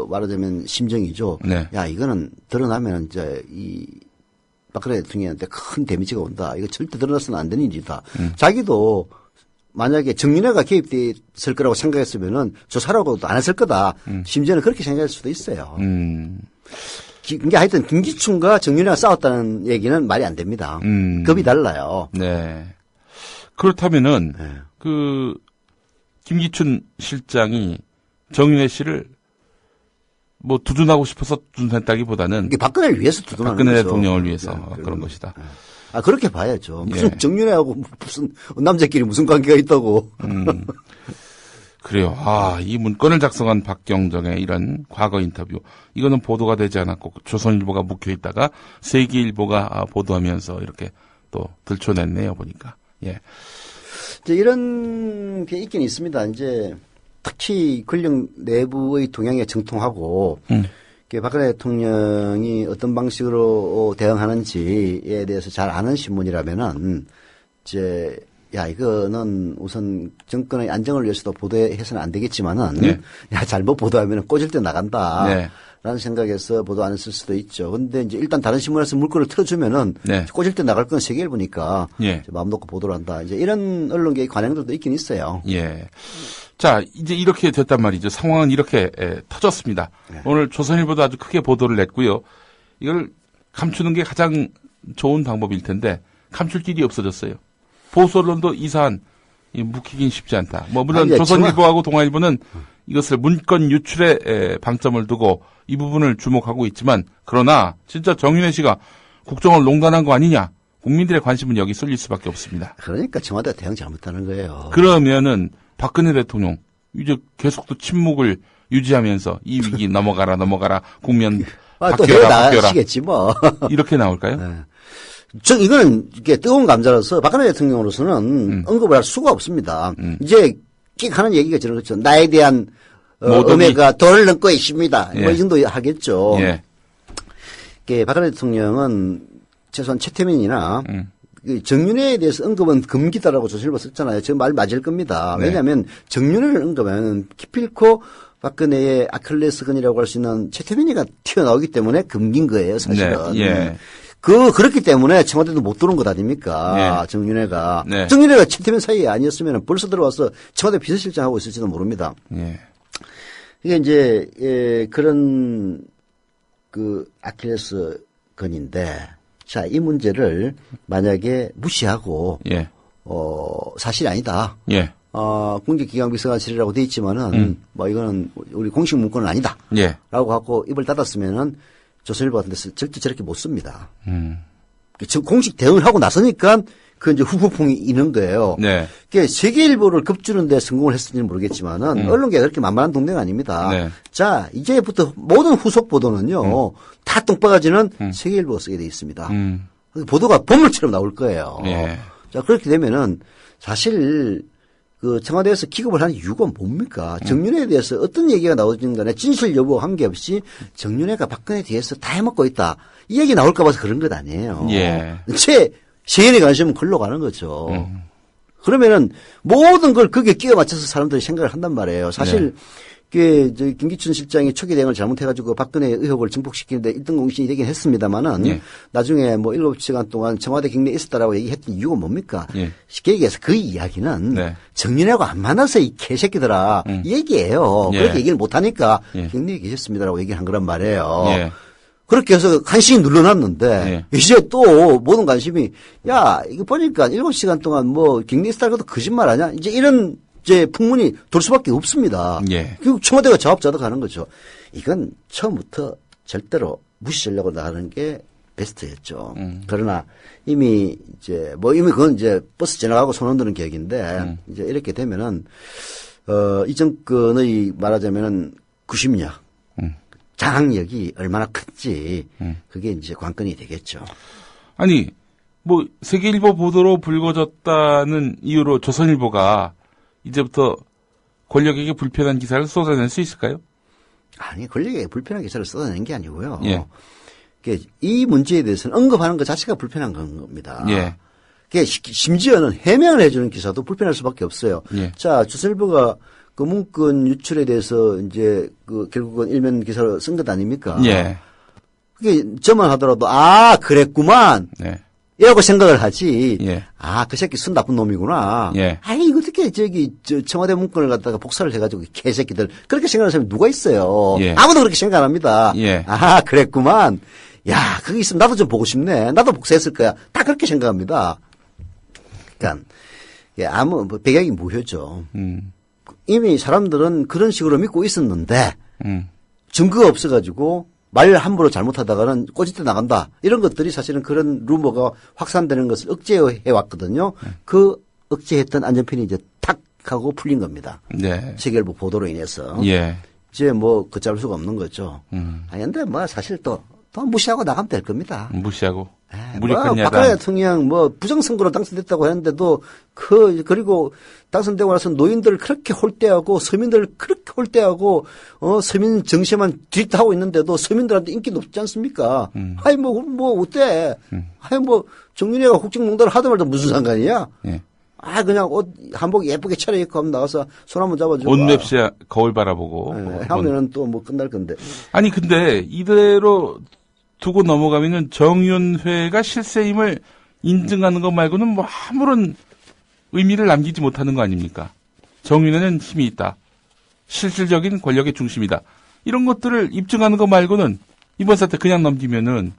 말하자면 심정이죠. 네. 야 이거는 드러나면 이제 이 박근혜 대통령한테 큰 데미지가 온다. 이거 절대 드러나서는 안 되는 일이다. 자기도 만약에 정윤회가 개입됐을 거라고 생각했으면은 조사라고도 안 했을 거다. 심지어는 그렇게 생각할 수도 있어요. 이게 하여튼 김기춘과 정윤회가 싸웠다는 얘기는 말이 안 됩니다. 급이 달라요. 네. 그렇다면은 네. 김기춘 실장이 정윤회 씨를 뭐 두둔하고 싶어서 두둔했다기보다는 이게 박근혜를 위해서 두둔하는 박근혜 거죠. 대통령을 위해서 네, 그런 것이다. 아 그렇게 봐야죠. 무슨 예. 정윤회하고 무슨 남자끼리 무슨 관계가 있다고. 그래요. 이 문건을 작성한 박경정의 이런 과거 인터뷰. 이거는 보도가 되지 않았고 조선일보가 묵혀 있다가 세계일보가 보도하면서 이렇게 또 들춰냈네요. 보니까. 예. 이제 이런 게 있긴 있습니다. 이제 특히 권력 내부의 동향에 정통하고 박근혜 대통령이 어떤 방식으로 대응하는지에 대해서 잘 아는 신문이라면은 이제 야 이거는 우선 정권의 안정을 위해서도 보도해서는 안 되겠지만은 네. 야 잘못 보도하면 꼬질 때 나간다. 네. 라는 생각에서 보도 안 했을 수도 있죠. 근데 이제 일단 다른 신문에서 물건을 틀어주면은 네. 꼬질 때 나갈 건 세계일보니까 예. 마음 놓고 보도를 한다. 이제 이런 언론계의 관행들도 있긴 있어요. 예. 자, 이제 이렇게 됐단 말이죠. 상황은 이렇게 터졌습니다. 네. 오늘 조선일보도 아주 크게 보도를 냈고요. 이걸 감추는 게 가장 좋은 방법일 텐데 감출 길이 없어졌어요. 보수 언론도 이사한 묵히긴 쉽지 않다. 뭐 물론 아니, 조선일보하고 동아일보는 이것을 문건 유출에 방점을 두고 이 부분을 주목하고 있지만 그러나 진짜 정윤회 씨가 국정을 농단한 거 아니냐. 국민들의 관심은 여기 쏠릴 수밖에 없습니다. 그러니까 청와대가 대응 잘못하는 거예요. 그러면은 박근혜 대통령 이제 계속 또 침묵을 유지하면서 이 위기 넘어가라 국면 또 바뀌어라 해나가시겠지 뭐. 이렇게 나올까요? 네. 이거는 이게 뜨거운 감자로서 박근혜 대통령으로서는 언급을 할 수가 없습니다. 이제 끽 하는 얘기가 저런 거죠. 나에 대한 은혜가 도를 넘고 있습니다. 예. 뭐 이 정도 하겠죠. 예. 이게 박근혜 대통령은 최소한 최태민이나 정윤회에 대해서 언급은 금기다라고 조선일보 썼잖아요. 저 말 맞을 겁니다. 네. 왜냐하면 정윤회를 언급하면 기필코 박근혜의 아킬레스건이라고 할 수 있는 최태민이가 튀어나오기 때문에 금기인 거예요, 사실은. 네. 예. 그렇기 때문에 청와대도 못 들어온 것 아닙니까? 네. 정윤회가. 네. 정윤회가 최태민 사이에 아니었으면 벌써 들어와서 청와대 비서실장 하고 있을지도 모릅니다. 예. 이게 이제, 그런 아킬레스건인데, 자, 이 문제를 만약에 무시하고, 예. 사실이 아니다. 예. 국정기강비서관실이라고 돼 있지만은, 뭐 이거는 우리 공식 문건은 아니다. 예. 라고 하고 입을 닫았으면은 조선일보 같은 데서 절대 저렇게 못 씁니다. 공식 대응을 하고 나서니까 그 이제 후폭풍이 있는 거예요. 네. 그러니까 세계일보를 급주는데 성공을 했을지는 모르겠지만은 언론계가 그렇게 만만한 동네가 아닙니다. 네. 자, 이제부터 모든 후속 보도는요, 다 똥바가지는 세계일보가 쓰게 돼 있습니다. 보도가 보물처럼 나올 거예요. 예. 자, 그렇게 되면은 사실 청와대에서 기급을 하는 이유가 뭡니까? 정윤회에 대해서 어떤 얘기가 나오든 간에 진실 여부 관계없이 정윤회가 박근혜 뒤에서 다 해먹고 있다. 이 얘기 나올까 봐서 그런 것 아니에요. 예. 세연의 관심은 글로 가는 거죠. 그러면은 모든 걸 거기에 끼워 맞춰서 사람들이 생각을 한단 말이에요. 사실 김기춘 실장이 초기 대응을 잘못해가지고 박근혜 의혹을 증폭시키는데 1등 공신이 되긴 했습니다만은 예. 나중에 뭐 7시간 동안 청와대 격리에 있었다라고 얘기했던 이유가 뭡니까? 예. 쉽게 얘기해서 그 이야기는 네. 정윤회하고 안 만나서 이 개새끼들아 이 얘기예요. 예. 그렇게 얘기를 못하니까 예. 격리에 계셨습니다라고 얘기를 한 거란 말이에요. 예. 그렇게 해서 관심이 눌러놨는데 이제 또 모든 관심이 야 이거 보니까 7시간 동안 뭐 격리에 있었다는 것도 거짓말 아니야? 이제 이런 이제 풍문이 돌 수밖에 없습니다. 예. 결국 청와대가 자업자득하는 거죠. 이건 처음부터 절대로 무시 전략으로 나가는 게 베스트였죠. 그러나 이미 이제 이미 그건 이제 버스 지나가고 손 흔드는 격인데 이제 이렇게 되면은 이 정권의 말하자면은 구심력, 장악력이 얼마나 큰지 그게 이제 관건이 되겠죠. 아니 뭐 세계일보 보도로 불거졌다는 이유로 조선일보가 이제부터 권력에게 불편한 기사를 쏟아낼 수 있을까요? 아니 권력에게 불편한 기사를 쏟아내는 게 아니고요. 예. 이 문제에 대해서는 언급하는 것 자체가 불편한 겁니다. 예. 심지어는 해명을 해주는 기사도 불편할 수밖에 없어요. 예. 자, 조선일보가 그 문건 유출에 대해서 이제 결국은 일면 기사를 쓴 것 아닙니까? 예. 그게 저만 하더라도 그랬구만. 네. 이라고 생각을 하지. 예. 그 새끼 순 나쁜 놈이구나. 예. 이거 어떻게 청와대 문건을 갖다가 복사를 해가지고 개새끼들 그렇게 생각하는 사람이 누가 있어요. 예. 아무도 그렇게 생각 안 합니다. 예. 그랬구만. 야, 그게 있으면 나도 좀 보고 싶네. 나도 복사했을 거야. 다 그렇게 생각합니다. 그러니까 배경이 무효죠. 이미 사람들은 그런 식으로 믿고 있었는데 증거가 없어가지고 말 함부로 잘못하다가는 꼬집대 나간다. 이런 것들이 사실은 그런 루머가 확산되는 것을 억제해 왔거든요. 그 억제했던 안전핀이 이제 탁 하고 풀린 겁니다. 네. 세계일보 보도로 인해서. 예. 이제 걷잡을 수가 없는 거죠. 근데 사실 또 무시하고 나가면 될 겁니다. 무시하고. 무력한 야당. 박근혜 대통령 부정선거로 당선됐다고 했는데도 그리고 당선되고 나서 노인들을 그렇게 홀대하고 서민들을 그렇게 홀대하고 서민 정세만 뒤타고 있는데도 서민들한테 인기 높지 않습니까? 어때? 정윤회가 국정농단을 하든 말든 무슨 상관이야? 예. 그냥 옷 한복 예쁘게 차려입고 하면 나가서 손 한번 잡아주고. 옷 맵시 거울 바라보고. 하면은 또 끝날 건데. 아니 근데 이대로 두고 넘어가면은 정윤회가 실세임을 인증하는 것 말고는 아무런 의미를 남기지 못하는 거 아닙니까? 정윤회는 힘이 있다. 실질적인 권력의 중심이다. 이런 것들을 입증하는 것 말고는 이번 사태 그냥 넘기면은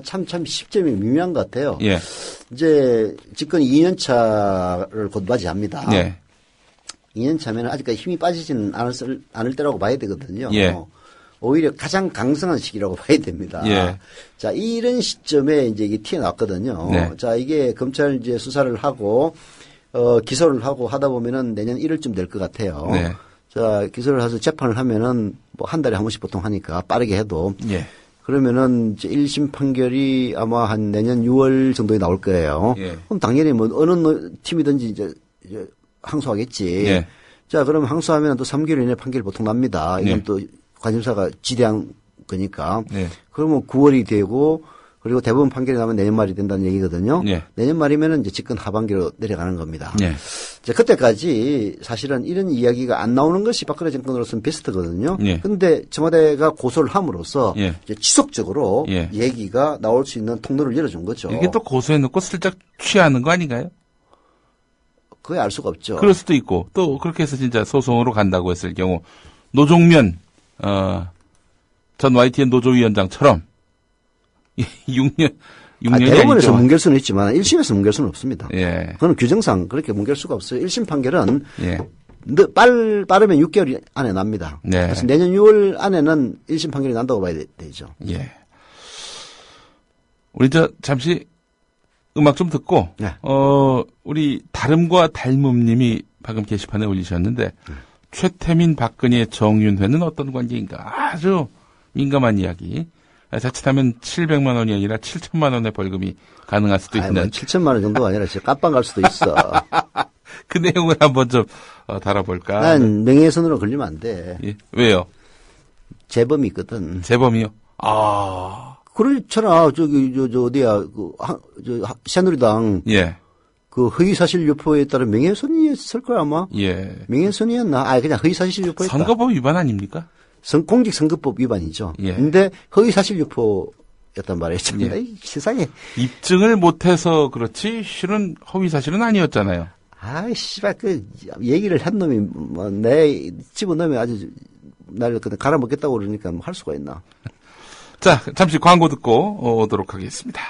참 시점이 미묘한 것 같아요. 예. 이제 집권 2년 차를 곧 맞이합니다. 예. 2년 차면 아직까지 힘이 빠지지는 않을 때라고 봐야 되거든요. 예. 오히려 가장 강성한 시기라고 봐야 됩니다. 예. 자, 이런 시점에 이제 이게 튀어나왔거든요. 네. 자, 이게 검찰 이제 수사를 하고, 기소를 하고 하다 보면은 내년 1월쯤 될 것 같아요. 네. 자, 기소를 해서 재판을 하면은 한 달에 한 번씩 보통 하니까 빠르게 해도. 예. 그러면은 이제 1심 판결이 아마 한 내년 6월 정도에 나올 거예요. 예. 그럼 당연히 어느 팀이든지 이제 항소하겠지. 예. 자, 그럼 항소하면 또 3개월 이내 판결이 보통 납니다. 이건 네. 또 관심사가 지대한 거니까. 네. 그러면 9월이 되고 그리고 대법원 판결이 나면 내년 말이 된다는 얘기거든요. 네. 내년 말이면은 이제 집권 하반기로 내려가는 겁니다. 네. 이제 그때까지 사실은 이런 이야기가 안 나오는 것이 박근혜 정권으로서는 베스트거든요. 네. 그런데 청와대가 고소를 함으로써 네. 이제 지속적으로 네. 얘기가 나올 수 있는 통로를 열어준 거죠. 이게 또 고소해놓고 슬쩍 취하는 거 아닌가요? 그게 알 수가 없죠. 그럴 수도 있고 또 그렇게 해서 진짜 소송으로 간다고 했을 경우 노종면 전 YTN 노조위원장처럼 6년이 대법원에서 아니죠. 뭉갤 수는 있지만 1심에서 뭉갤 수는 없습니다. 예. 그건 규정상 그렇게 뭉갤 수가 없어요. 1심 판결은 예. 빠르면 6개월 안에 납니다. 네. 그래서 내년 6월 안에는 1심 판결이 난다고 봐야 되죠. 예. 우리 잠시 음악 좀 듣고 네. 우리 다름과 닮음님이 방금 게시판에 올리셨는데 최태민 박근혜 정윤회는 어떤 관계인가 아주 민감한 이야기. 자칫하면 700만 원이 아니라 7천만 원의 벌금이 가능할 수도 있는. 7천만 원 정도가 아니라 진짜 깜빵 갈 수도 있어. 그 내용을 한번 좀 다뤄볼까. 난 명예훼손으로 걸리면 안 돼. 예. 왜요? 재범이 있거든. 재범이요? 그렇잖아. 어디야. 새누리당. 예. 그 허위사실 유포에 따른 명예훼손이 있을 거야, 아마. 예. 명예훼손이었나? 그냥 허위사실 유포했다. 선거법 위반 아닙니까? 공직선거법 위반이죠. 예. 근데 허위사실 유포였단 말이에요. 참, 예. 세상에. 입증을 못해서 그렇지 실은 허위사실은 아니었잖아요. 씨발, 얘기를 한 놈이, 내 집어넣으면 아주 날 갈아먹겠다고 그러니까 할 수가 있나. 자, 잠시 광고 듣고 오도록 하겠습니다.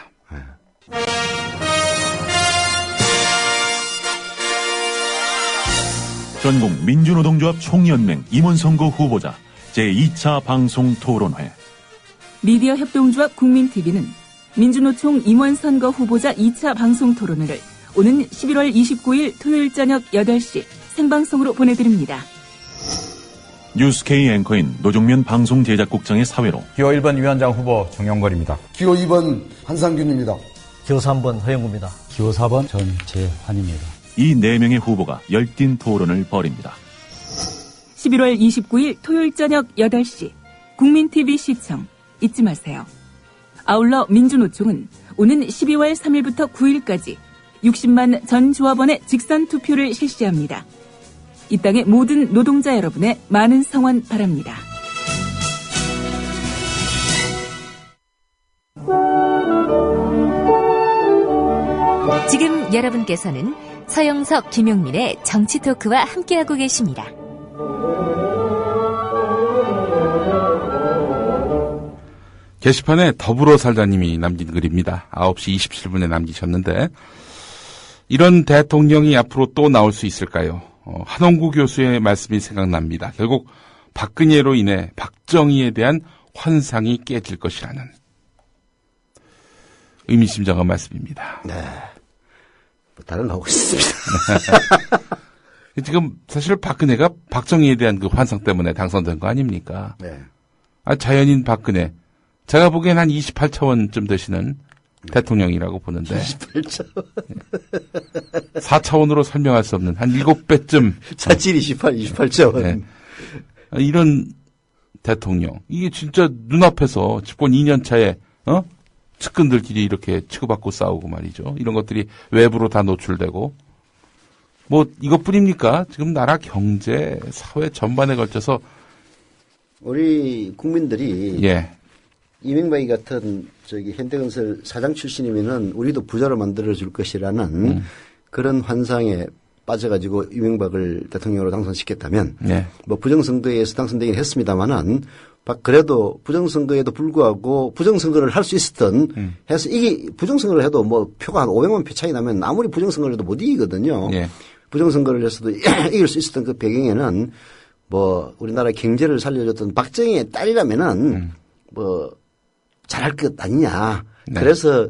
전국 민주노동조합 총연맹 임원선거 후보자 제2차 방송 토론회. 미디어 협동조합 국민TV는 민주노총 임원선거 후보자 2차 방송 토론회를 오는 11월 29일 토요일 저녁 8시 생방송으로 보내드립니다. 뉴스K 앵커인 노종면 방송제작국장의 사회로 기호 1번 위원장 후보 정영걸입니다. 기호 2번 한상균입니다. 기호 3번 허영구입니다. 기호 4번 전재환입니다. 이 4명의 후보가 열띤 토론을 벌입니다. 11월 29일 토요일 저녁 8시 국민TV 시청 잊지 마세요. 아울러 민주노총은 오는 12월 3일부터 9일까지 60만 전 조합원의 직선 투표를 실시합니다. 이 땅의 모든 노동자 여러분의 많은 성원 바랍니다. 지금 여러분께서는 서영석, 김용민의 정치 토크와 함께하고 계십니다. 게시판에 더불어 살자님이 남긴 글입니다. 9시 27분에 남기셨는데 이런 대통령이 앞으로 또 나올 수 있을까요? 한홍구 교수의 말씀이 생각납니다. 결국 박근혜로 인해 박정희에 대한 환상이 깨질 것이라는 의미심장한 말씀입니다. 네. 뭐 다른 하고 있습니다. 지금 사실 박근혜가 박정희에 대한 그 환상 때문에 당선된 거 아닙니까? 네. 자연인 박근혜. 제가 보기엔 한 28차원쯤 되시는 대통령이라고 보는데 28차원. 4차원으로 설명할 수 없는 한 7배쯤 47, 28차원. 네. 이런 대통령. 이게 진짜 눈앞에서 집권 2년 차에 측근들끼리 이렇게 치고받고 싸우고 말이죠. 이런 것들이 외부로 다 노출되고 뭐 이것뿐입니까? 지금 나라 경제, 사회 전반에 걸쳐서 우리 국민들이 예. 이명박이 같은 현대건설 사장 출신이면은 우리도 부자로 만들어줄 것이라는 그런 환상에 빠져가지고 이명박을 대통령으로 당선시켰다면 예. 뭐 부정선거에서 당선되긴 했습니다만은 그래도 부정선거에도 불구하고 부정선거를 할 수 있었던 해서 이게 부정선거를 해도 뭐 표가 한 500만 표 차이 나면 아무리 부정선거를 해도 못 이기거든요. 예. 부정선거를 했어도 이길 수 있었던 그 배경에는 뭐 우리나라 경제를 살려줬던 박정희의 딸이라면은 뭐 잘할 것 아니냐. 네. 그래서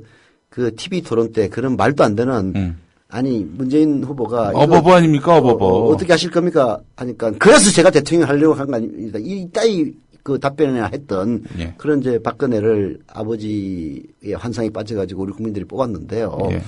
그 TV 토론 때 그런 말도 안 되는 아니 문재인 후보가 어버버 아닙니까 어버버. 어떻게 하실 겁니까 하니까 그래서 제가 대통령 하려고 한 거 아닙니다. 이 따위 그 답변을 했던 예. 그런 이제 박근혜를 아버지의 환상에 빠져가지고 우리 국민들이 뽑았는데요. 예.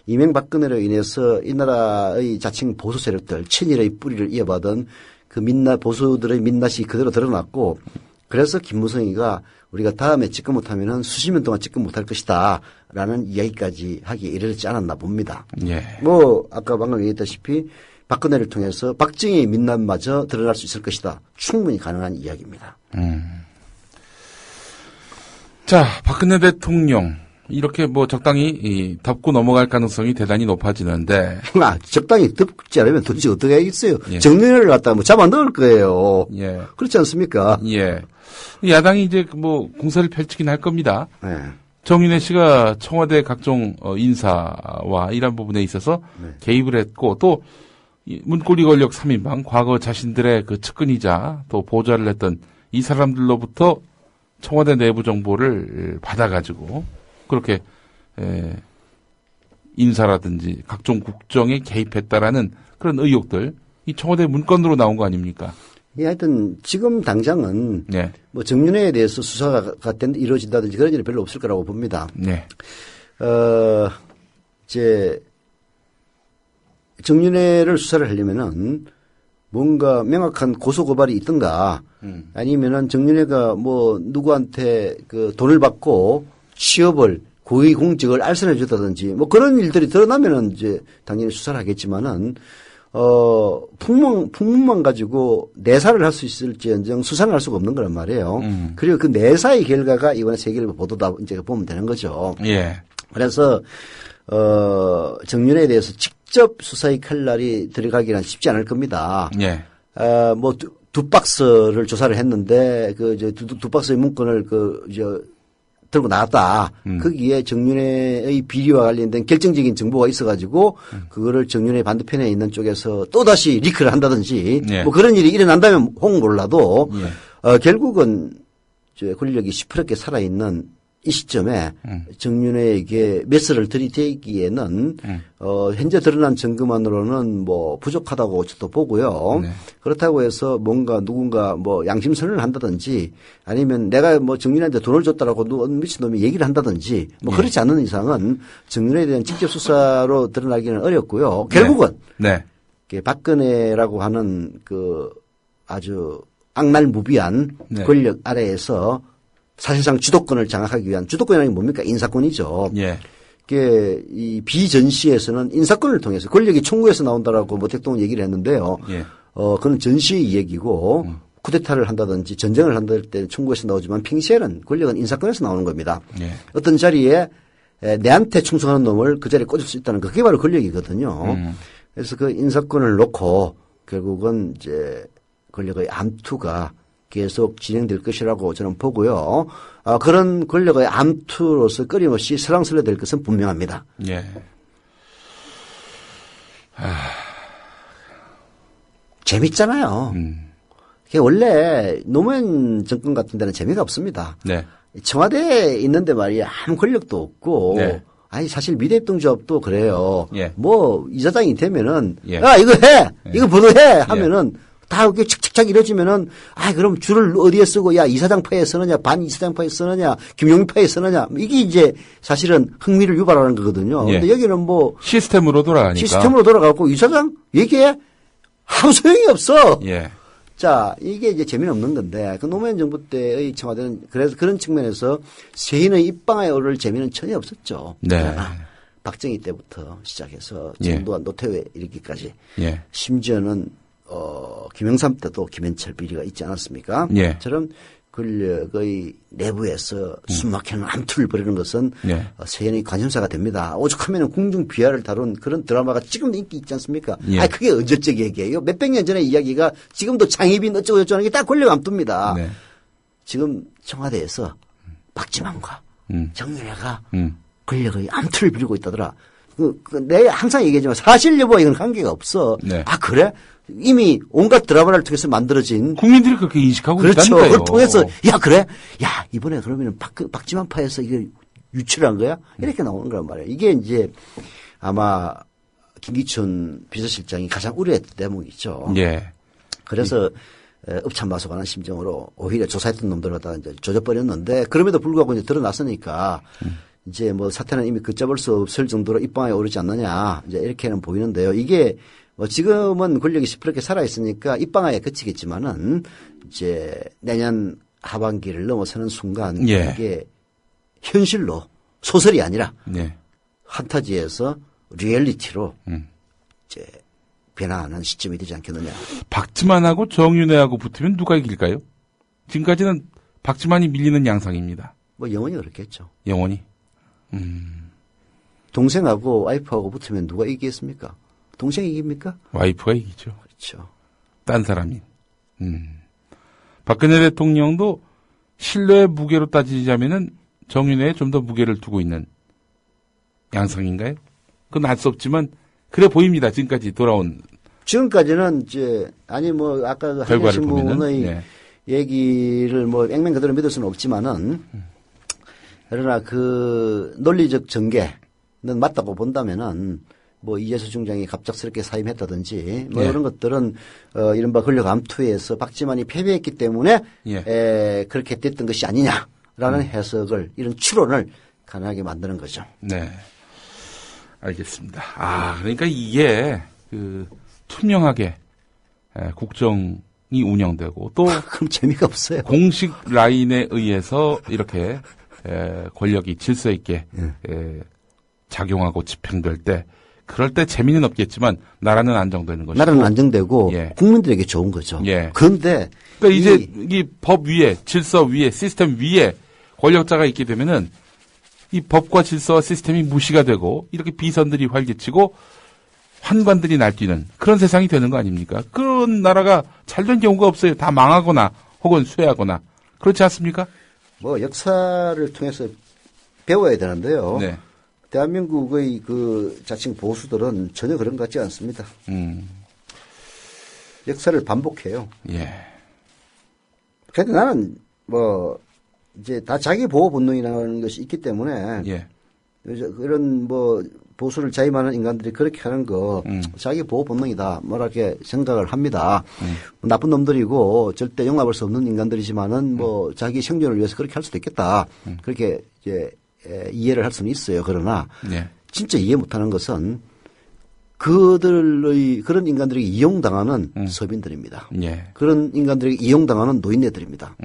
이명박근혜로 인해서 이 나라의 자칭 보수 세력들 친일의 뿌리를 이어받은 그 보수들의 민낯이 그대로 드러났고 그래서 김무성이가 우리가 다음에 집권 못하면은 수십 년 동안 집권 못할 것이다 라는 이야기까지 하기에 이르지 않았나 봅니다. 예. 뭐 아까 방금 얘기했다시피 박근혜를 통해서 박정희의 민낯마저 드러날 수 있을 것이다. 충분히 가능한 이야기입니다. 자, 박근혜 대통령 이렇게 뭐 적당히 덮고 넘어갈 가능성이 대단히 높아지는데 적당히 덮지 않으면 도대체 어떻게 하겠어요. 예. 정윤회를 갖다가 뭐 잡아 넣을 거예요. 예. 그렇지 않습니까? 예. 야당이 이제 뭐 공세를 펼치긴 할 겁니다. 네. 정윤회 씨가 청와대 각종 인사와 이런 부분에 있어서 네. 개입을 했고 또 문고리 권력 3인방 과거 자신들의 그 측근이자 또 보좌를 했던 이 사람들로부터 청와대 내부 정보를 받아가지고 그렇게 인사라든지 각종 국정에 개입했다라는 그런 의혹들 이 청와대 문건으로 나온 거 아닙니까? 예, 하여튼 지금 당장은 네. 뭐 정윤회에 대해서 수사가 이루어진다든지 그런 일이 별로 없을 거라고 봅니다. 네. 이제 정윤회를 수사를 하려면은 뭔가 명확한 고소고발이 있든가 아니면은 정윤회가 뭐 누구한테 그 돈을 받고 취업을 고위공직을 알선해 줬다든지 뭐 그런 일들이 드러나면은 이제 당연히 수사를 하겠지만은 풍문만 가지고 내사를 할 수 있을지언정 수사를 할 수가 없는 거란 말이에요. 그리고 그 내사의 결과가 이번에 세계일보 보도다 이제 보면 되는 거죠. 예. 그래서 정윤회에 대해서 직접 수사의 칼날이 들어가기는 쉽지 않을 겁니다. 예. 뭐 두 박스를 조사를 했는데 두 박스의 문건을 들고 나왔다. 거기에 정윤회의 비리와 관련된 결정적인 정보가 있어가지고 그거를 정윤회 반대편에 있는 쪽에서 또다시 리크를 한다든지 예. 뭐 그런 일이 일어난다면 혹 몰라도 예. 결국은 권력이 시퍼렇게 살아있는 이 시점에 정윤회에게 메스를 들이대기에는 현재 드러난 증거만으로는 뭐 부족하다고 저도 보고요. 네. 그렇다고 해서 뭔가 누군가 뭐 양심선언을 한다든지 아니면 내가 뭐 정윤회한테 돈을 줬다라고 미친놈이 얘기를 한다든지 뭐 그렇지 않은 이상은 정윤회에 대한 직접 수사로 드러나기는 어렵고요. 결국은 네. 박근혜라고 하는 그 아주 악랄무비한 네. 권력 아래에서 사실상 주도권을 장악하기 위한 주도권이라는 게 뭡니까? 인사권이죠. 예. 이 비전시에서는 인사권을 통해서 권력이 총구에서 나온다라고 모택동은 얘기를 했는데요. 예. 그건 전시의 이야기고 쿠데타를 한다든지 전쟁을 한다 할 때 총구에서 나오지만 평시에는 권력은 인사권에서 나오는 겁니다. 예. 어떤 자리에 내한테 충성하는 놈을 그 자리에 꽂을 수 있다는 그게 바로 권력이거든요. 그래서 그 인사권을 놓고 결국은 이제 권력의 암투가 계속 진행될 것이라고 저는 보고요. 그런 권력의 암투로서 끊임없이 설왕설래 될 것은 분명합니다. 예. 재밌잖아요. 원래 노무현 정권 같은 데는 재미가 없습니다. 네. 청와대에 있는데 말이야 아무 권력도 없고 네. 아니 사실 미래협동조합도 그래요. 예. 뭐 이사장이 되면은 예. 야 이거 해, 예. 이거 보도해 하면은 다 이렇게 착착착 이뤄지면은 그럼 줄을 어디에 쓰고 야 이사장 파에 쓰느냐 반 이사장 파에 쓰느냐 김용민 파에 쓰느냐 이게 이제 사실은 흥미를 유발하는 거거든요. 예. 근데 여기는 뭐 시스템으로 돌아가니까. 시스템으로 돌아가고 이사장 얘기해 아무 소용이 없어. 예. 자, 이게 이제 재미는 없는 건데, 그 노무현 정부 때의 청와대는 그래서 그런 측면에서 세인의 입방아에 오를 재미는 전혀 없었죠. 네. 그러나 박정희 때부터 시작해서 예. 전두환 노태우에 이르기까지 예. 심지어는 김영삼 때도 김현철 비리가 있지 않았습니까? 예. 저런 권력의 내부에서 숨막히는 암투를 벌이는 것은 예. 세연의 관심사가 됩니다. 오죽하면 궁중 비하를 다룬 그런 드라마가 지금도 인기 있지 않습니까? 예. 그게 언제적 얘기예요? 몇백 년 전의 이야기가 지금도 장희빈 어쩌고 저쩌고 하는 게 다 권력 암투입니다. 네. 지금 청와대에서 박지만과 정윤회가 권력의 암투를 빌고 있다더라. 내가 항상 얘기하지만 사실 여부와 이건 관계가 없어. 네. 그래? 이미 온갖 드라마를 통해서 만들어진 국민들이 그렇게 인식하고 그렇죠. 있다니까요. 그걸 통해서 그래? 야 이번에 그러면 박지만 파에서 이게 유출한 거야? 이렇게 나오는 거란 말이에요. 이게 이제 아마 김기춘 비서실장이 가장 우려했던 대목이죠. 예. 그래서 읍참마소간한 심정으로 오히려 조사했던 놈들 갖다가 이제 조져버렸는데 그럼에도 불구하고 이제 드러났으니까 이제 뭐 사태는 이미 걷잡을 수 없을 정도로 입방에 오르지 않느냐 이제 이렇게는 보이는데요. 이게 뭐 지금은 권력이 시퍼렇게 살아있으니까 입방아에 그치겠지만은 이제 내년 하반기를 넘어서는 순간 예. 이게 현실로 소설이 아니라 예. 판타지에서 리얼리티로 이제 변화하는 시점이 되지 않겠느냐. 박지만하고 정윤회하고 붙으면 누가 이길까요? 지금까지는 박지만이 밀리는 양상입니다. 뭐 영원히 그렇겠죠. 영원히. 동생하고 와이프하고 붙으면 누가 이기겠습니까? 동생이 이깁니까? 와이프가 이기죠. 그렇죠. 딴 사람이. 박근혜 대통령도 신뢰의 무게로 따지자면은 정윤회에 좀 더 무게를 두고 있는 양상인가요? 그건 알 수 없지만 그래 보입니다. 지금까지 돌아온. 지금까지는 이제 아니 뭐 아까 그 한겨신문의 네. 얘기를 뭐 앵맹 그대로 믿을 수는 없지만은 그러나 그 논리적 전개는 맞다고 본다면은 뭐 이재수 중장이 갑작스럽게 사임했다든지 뭐 예. 이런 것들은 이른바 권력 암투에서 박지만이 패배했기 때문에 예. 그렇게 됐던 것이 아니냐라는 해석을 이런 추론을 가능하게 만드는 거죠. 네. 알겠습니다. 그러니까 이게 그 투명하게 국정이 운영되고 또 그럼 재미가 없어요. 공식 라인에 의해서 이렇게 권력이 질서 있게 작용하고 집행될 때 그럴 때 재미는 없겠지만 나라는 안정되는 것이고 나라는 안정되고 예. 국민들에게 좋은 거죠. 예. 그런데 그러니까 이제 이 법 위에 질서 위에 시스템 위에 권력자가 있게 되면은 이 법과 질서와 시스템이 무시가 되고 이렇게 비선들이 활개치고 환관들이 날뛰는 그런 세상이 되는 거 아닙니까? 그런 나라가 잘 된 경우가 없어요. 다 망하거나 혹은 쇠하거나 그렇지 않습니까? 뭐 역사를 통해서 배워야 되는데요. 네. 대한민국의 그 자칭 보수들은 전혀 그런 것 같지 않습니다. 역사를 반복해요. 예. 그런데 나는 뭐 이제 다 자기 보호 본능이라는 것이 있기 때문에 예. 그런 뭐 보수를 자임하는 인간들이 그렇게 하는 거 자기 보호 본능이다 뭐렇게 생각을 합니다. 나쁜 놈들이고 절대 용납할 수 없는 인간들이지만은 뭐 자기 생존을 위해서 그렇게 할 수도 있겠다. 그렇게 이제 이해를 할 수는 있어요. 그러나 예. 진짜 이해 못하는 것은 그들의 그런 인간들에게 이용당하는 서민들입니다. 예. 그런 인간들에게 이용당하는 노인네들입니다.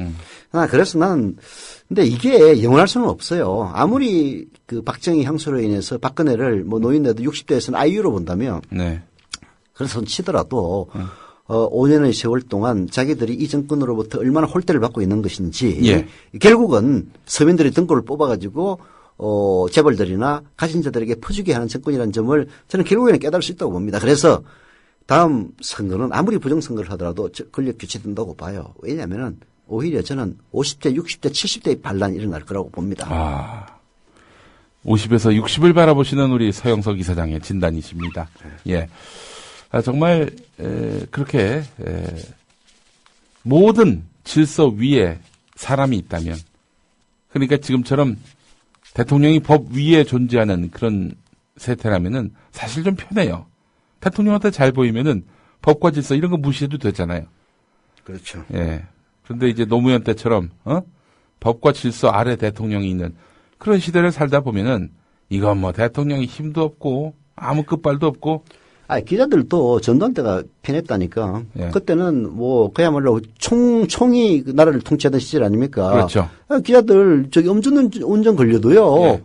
그래서 나는 근데 이게 영원할 수는 없어요. 아무리 그 박정희 향수로 인해서 박근혜를 뭐 노인네들 60대에서는 아이유로 본다면 네. 그래서 치더라도 5년의 세월 동안 자기들이 이 정권으로부터 얼마나 홀대를 받고 있는 것인지 예. 결국은 서민들이 등골을 뽑아가지고 재벌들이나 가진 자들에게 퍼주게 하는 정권이라는 점을 저는 결국에는 깨달을 수 있다고 봅니다. 그래서 다음 선거는 아무리 부정선거를 하더라도 권력 교체된다고 봐요. 왜냐하면 오히려 저는 50대, 60대, 70대의 반란이 일어날 거라고 봅니다. 아, 50에서 60을 바라보시는 우리 서영석 이사장의 진단이십니다. 예. 아, 정말 그렇게 모든 질서 위에 사람이 있다면, 그러니까 지금처럼 대통령이 법 위에 존재하는 그런 세태라면은 사실 좀 편해요. 대통령한테 잘 보이면은 법과 질서 이런 거 무시해도 되잖아요. 그렇죠. 예. 그런데 이제 노무현 때처럼 법과 질서 아래 대통령이 있는 그런 시대를 살다 보면은 이건 뭐 대통령이 힘도 없고 아무 끝발도 없고. 기자들도 전두환 때가 편했다니까. 예. 그때는 뭐 그야말로 총이 그 나라를 통치하던 시절 아닙니까? 그렇죠. 기자들 저기 음주운전 걸려도요. 예.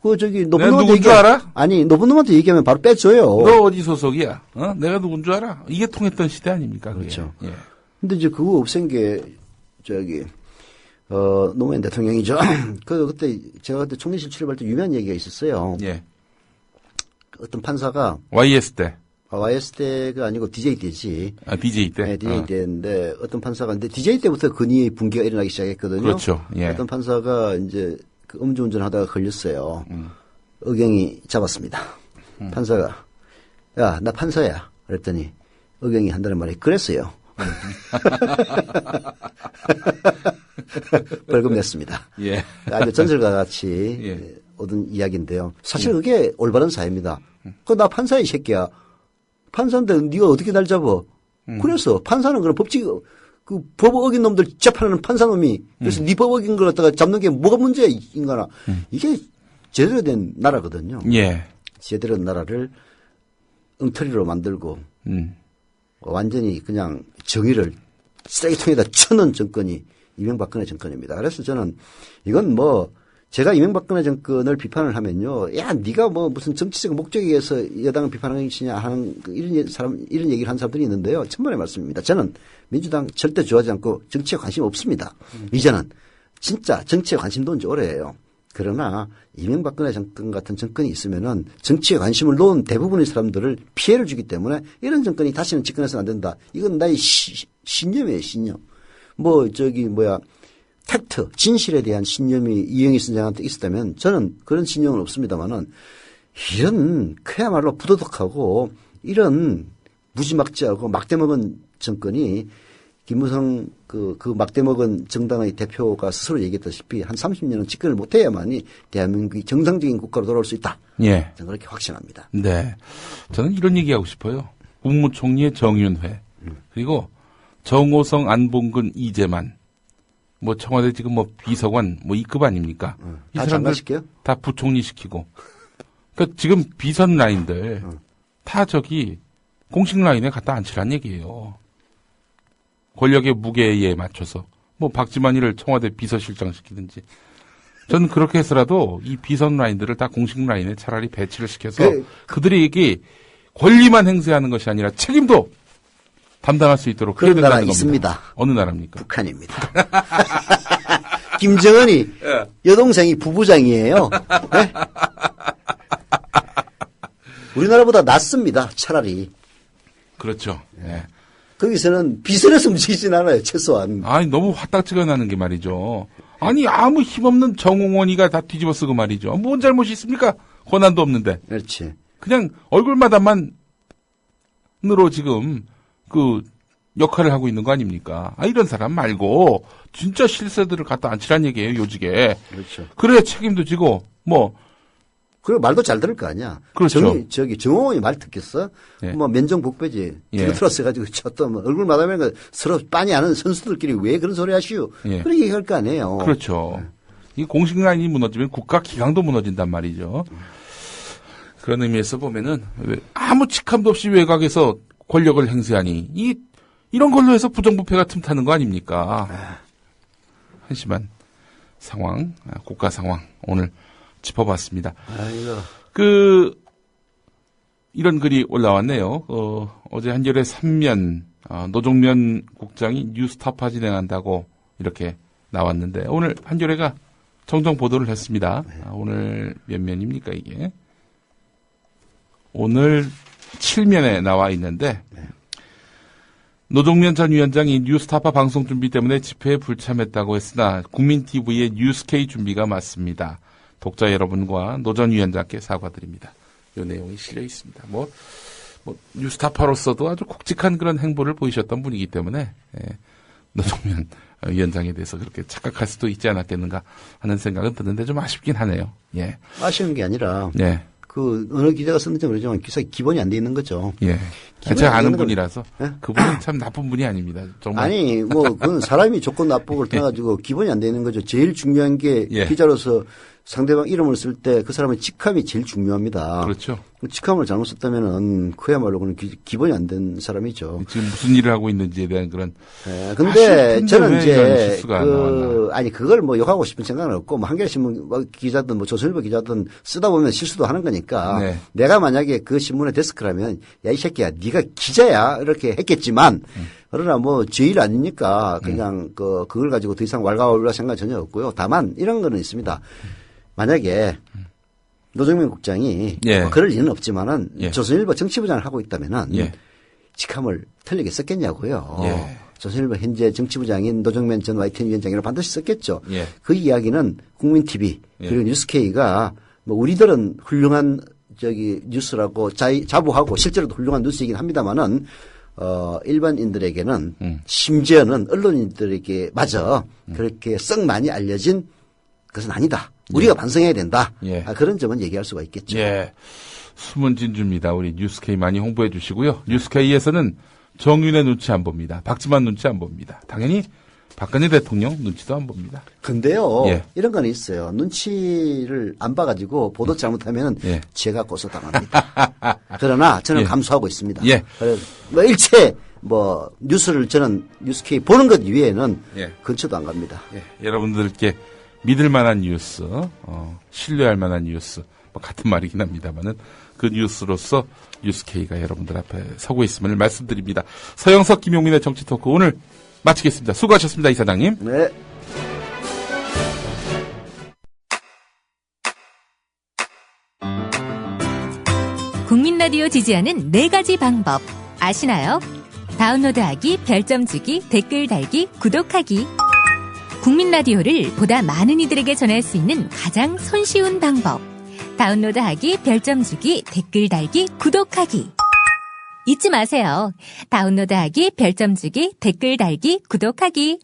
그 저기 내가 누군 줄 알아? 아니 높은 놈한테 얘기하면 바로 빼줘요. 너 어디 소속이야? 내가 누군 줄 알아? 이게 통했던 시대 아닙니까? 그게. 그렇죠. 예. 근데 이제 그거 없앤 게 저기 노무현 대통령이죠. 그때 제가 그때 총리실 출입할 때 유명한 얘기가 있었어요. 예. 어떤 판사가 YS 때. YS 때가 아니고 DJ 때지. 아, DJ 때? 네, DJ 때인데 어떤 판사가 근데 DJ 때부터 근위의 붕괴가 일어나기 시작했거든요. 그렇죠. 예. 어떤 판사가 이제 그 음주운전 하다가 걸렸어요. 의경이 잡았습니다. 판사가 야, 나 판사야. 그랬더니 의경이 한다는 말이 그랬어요. 벌금 냈습니다. 예. 아주 전설과 같이 예. 얻은 이야기인데요. 사실 그게 올바른 사회입니다. 나 판사야 이 새끼야. 판사인데 네가 어떻게 날 잡아? 그래서 판사는 그런 그 법 어긴 놈들 재판하는 판사놈이 그래서 네 법 어긴 걸 갖다가 잡는 게 뭐가 문제야 인간아. 이게 제대로 된 나라거든요. 예. 제대로 된 나라를 엉터리로 만들고 완전히 그냥 정의를 쓰레기통에다 쳐넣은 정권이 이명박근혜 정권입니다. 그래서 저는 이건 뭐 제가 이명박근혜 정권을 비판을 하면요. 야, 네가 뭐 무슨 정치적 목적에 의해서 여당을 비판하는 것이냐 하는 이런 얘기를 하는 사람들이 있는데요. 천만의 말씀입니다. 저는 민주당 절대 좋아하지 않고 정치에 관심 없습니다. 이제는 진짜 정치에 관심도 온지 오래예요. 그러나 이명박근혜 정권 같은 정권이 있으면은 정치에 관심을 놓은 대부분의 사람들을 피해를 주기 때문에 이런 정권이 다시는 집권해서는 안 된다. 이건 나의 신념이에요, 신념. 팩트, 진실에 대한 신념이 이영희 선장한테 있었다면 저는 그런 신념은 없습니다만은 이런 그야말로 부도덕하고 이런 무지막지하고 막대먹은 정권이 김무성 그 막대먹은 정당의 대표가 스스로 얘기했다시피 한 30년은 집권을 못해야만이 대한민국이 정상적인 국가로 돌아올 수 있다. 예. 저는 그렇게 확신합니다. 네. 저는 이런 얘기하고 싶어요. 국무총리의 정윤회 그리고 정호성, 안봉근, 이재만 뭐 청와대 지금 뭐 비서관 뭐 이급 아닙니까? 이 다 사람들 장관시켜요? 다 부총리 시키고. 그러니까 지금 비선 라인들 다 저기 공식 라인에 갖다 앉히란 얘기예요. 권력의 무게에 맞춰서 뭐 박지만이를 청와대 비서실장 시키든지. 저는 그렇게 해서라도 이 비선 라인들을 다 공식 라인에 차라리 배치를 시켜서 그들에게 권리만 행사하는 것이 아니라 책임도 담당할 수 있도록 그런 해야 나라 된다는 있습니다. 겁니다. 어느 나라입니까? 북한입니다. 김정은이 여동생이 부부장이에요. 네? 우리나라보다 낫습니다. 차라리. 그렇죠. 네. 거기서는 비선에서 움직이진 않아요. 최소한. 아니 너무 화딱지가 나는 게 말이죠. 아니 아무 힘없는 정홍원이가 다 뒤집어 쓰고 말이죠. 뭔 잘못이 있습니까? 권한도 없는데. 그렇지. 그냥 얼굴마다만으로 지금 그 역할을 하고 있는 거 아닙니까? 이런 사람 말고 진짜 실세들을 갖다 앉히란 얘기예요, 요직에. 그렇죠. 그래야 책임도 지고 그리고 말도 잘 들을 거 아니야. 그렇죠. 정호원이 말 듣겠어? 예. 면정복배지. 예. 들어서가지고 또 얼굴 마다면 서로 빤히 아는 선수들끼리 왜 그런 소리 하시오? 예. 그렇게 얘기할 거 아니에요. 그렇죠. 이 공식 라인이 무너지면 국가 기강도 무너진단 말이죠. 그런 의미에서 보면은 아무 직함도 없이 외곽에서 권력을 행사하니 이런 걸로 해서 부정부패가 틈타는 거 아닙니까? 한심한 상황, 국가 상황 오늘 짚어봤습니다. 이런 글이 올라왔네요. 어제 한겨레 3면 노종면 국장이 뉴스타파 진행한다고 이렇게 나왔는데 오늘 한겨레가 정정 보도를 했습니다. 오늘 몇 면입니까 이게? 오늘 7면에 나와 있는데 노종면 전 위원장이 뉴스타파 방송 준비 때문에 집회에 불참했다고 했으나 국민TV의 뉴스K 준비가 맞습니다. 독자 여러분과 노 전 위원장께 사과드립니다. 이 내용이 실려 있습니다. 뉴스타파로서도 아주 굵직한 그런 행보를 보이셨던 분이기 때문에 노종면 위원장에 대해서 그렇게 착각할 수도 있지 않았겠는가 하는 생각은 드는데 좀 아쉽긴 하네요. 예. 아쉬운 게 아니라 예. 어느 기자가 썼는지 모르지만 기사에 기본이 안 돼 있는 거죠. 예. 제가 아는 분이라서 예? 그분은 참 나쁜 분이 아닙니다. 정말. 그건 사람이 조건 납북을 통해가지고 기본이 안 돼 있는 거죠. 제일 중요한 게 기자로서 상대방 이름을 쓸 때 그 사람의 직함이 제일 중요합니다. 그렇죠. 직함을 잘못 썼다면은 그야말로 그는 기본이 안 된 사람이죠. 지금 무슨 일을 하고 있는지에 대한 그런. 네, 근데 저는 이제 그걸 욕하고 싶은 생각은 없고 한겨레신문 기자든 조선일보 기자든 쓰다 보면 실수도 하는 거니까 내가 만약에 그 신문의 데스크라면 야 이 새끼야 네가 기자야 이렇게 했겠지만 그러나 제일 아니니까 그냥 그걸 가지고 더 이상 왈가왈부할 생각 전혀 없고요. 다만 이런 거는 있습니다. 만약에 노종면 국장이 그럴 리는 없지만은 조선일보 정치부장을 하고 있다면은 직함을 틀리게 썼겠냐고요. 조선일보 현재 정치부장인 노종면 전 YTN 위원장이라 반드시 썼겠죠. 그 이야기는 국민TV 그리고 뉴스K가 우리들은 훌륭한 뉴스라고 자부하고 실제로도 훌륭한 뉴스이긴 합니다만은 일반인들에게는 심지어는 언론인들에게 마저 그렇게 썩 많이 알려진 그것은 아니다. 우리가 반성해야 된다. 그런 점은 얘기할 수가 있겠죠. 숨은 진주입니다. 우리 뉴스K 많이 홍보해 주시고요. 뉴스K에서는 정윤의 눈치 안 봅니다. 박지만 눈치 안 봅니다. 당연히 박근혜 대통령 눈치도 안 봅니다. 근데요. 이런 건 있어요. 눈치를 안 봐가지고 보도 잘못하면 제가 고소당합니다. 그러나 저는 감수하고 있습니다. 일체 뉴스를 저는 뉴스K 보는 것 이외에는 근처도 안 갑니다. 여러분들께 믿을 만한 뉴스, 신뢰할 만한 뉴스, 같은 말이긴 합니다만은 그 뉴스로서 뉴스K가 여러분들 앞에 서고 있음을 말씀드립니다. 서영석, 김용민의 정치토크 오늘 마치겠습니다. 수고하셨습니다, 이사장님. 네. 국민라디오 지지하는 4가지 방법 아시나요? 다운로드하기, 별점 주기, 댓글 달기, 구독하기. 국민라디오를 보다 많은 이들에게 전할 수 있는 가장 손쉬운 방법. 다운로드하기, 별점 주기, 댓글 달기, 구독하기. 잊지 마세요. 다운로드하기, 별점 주기, 댓글 달기, 구독하기.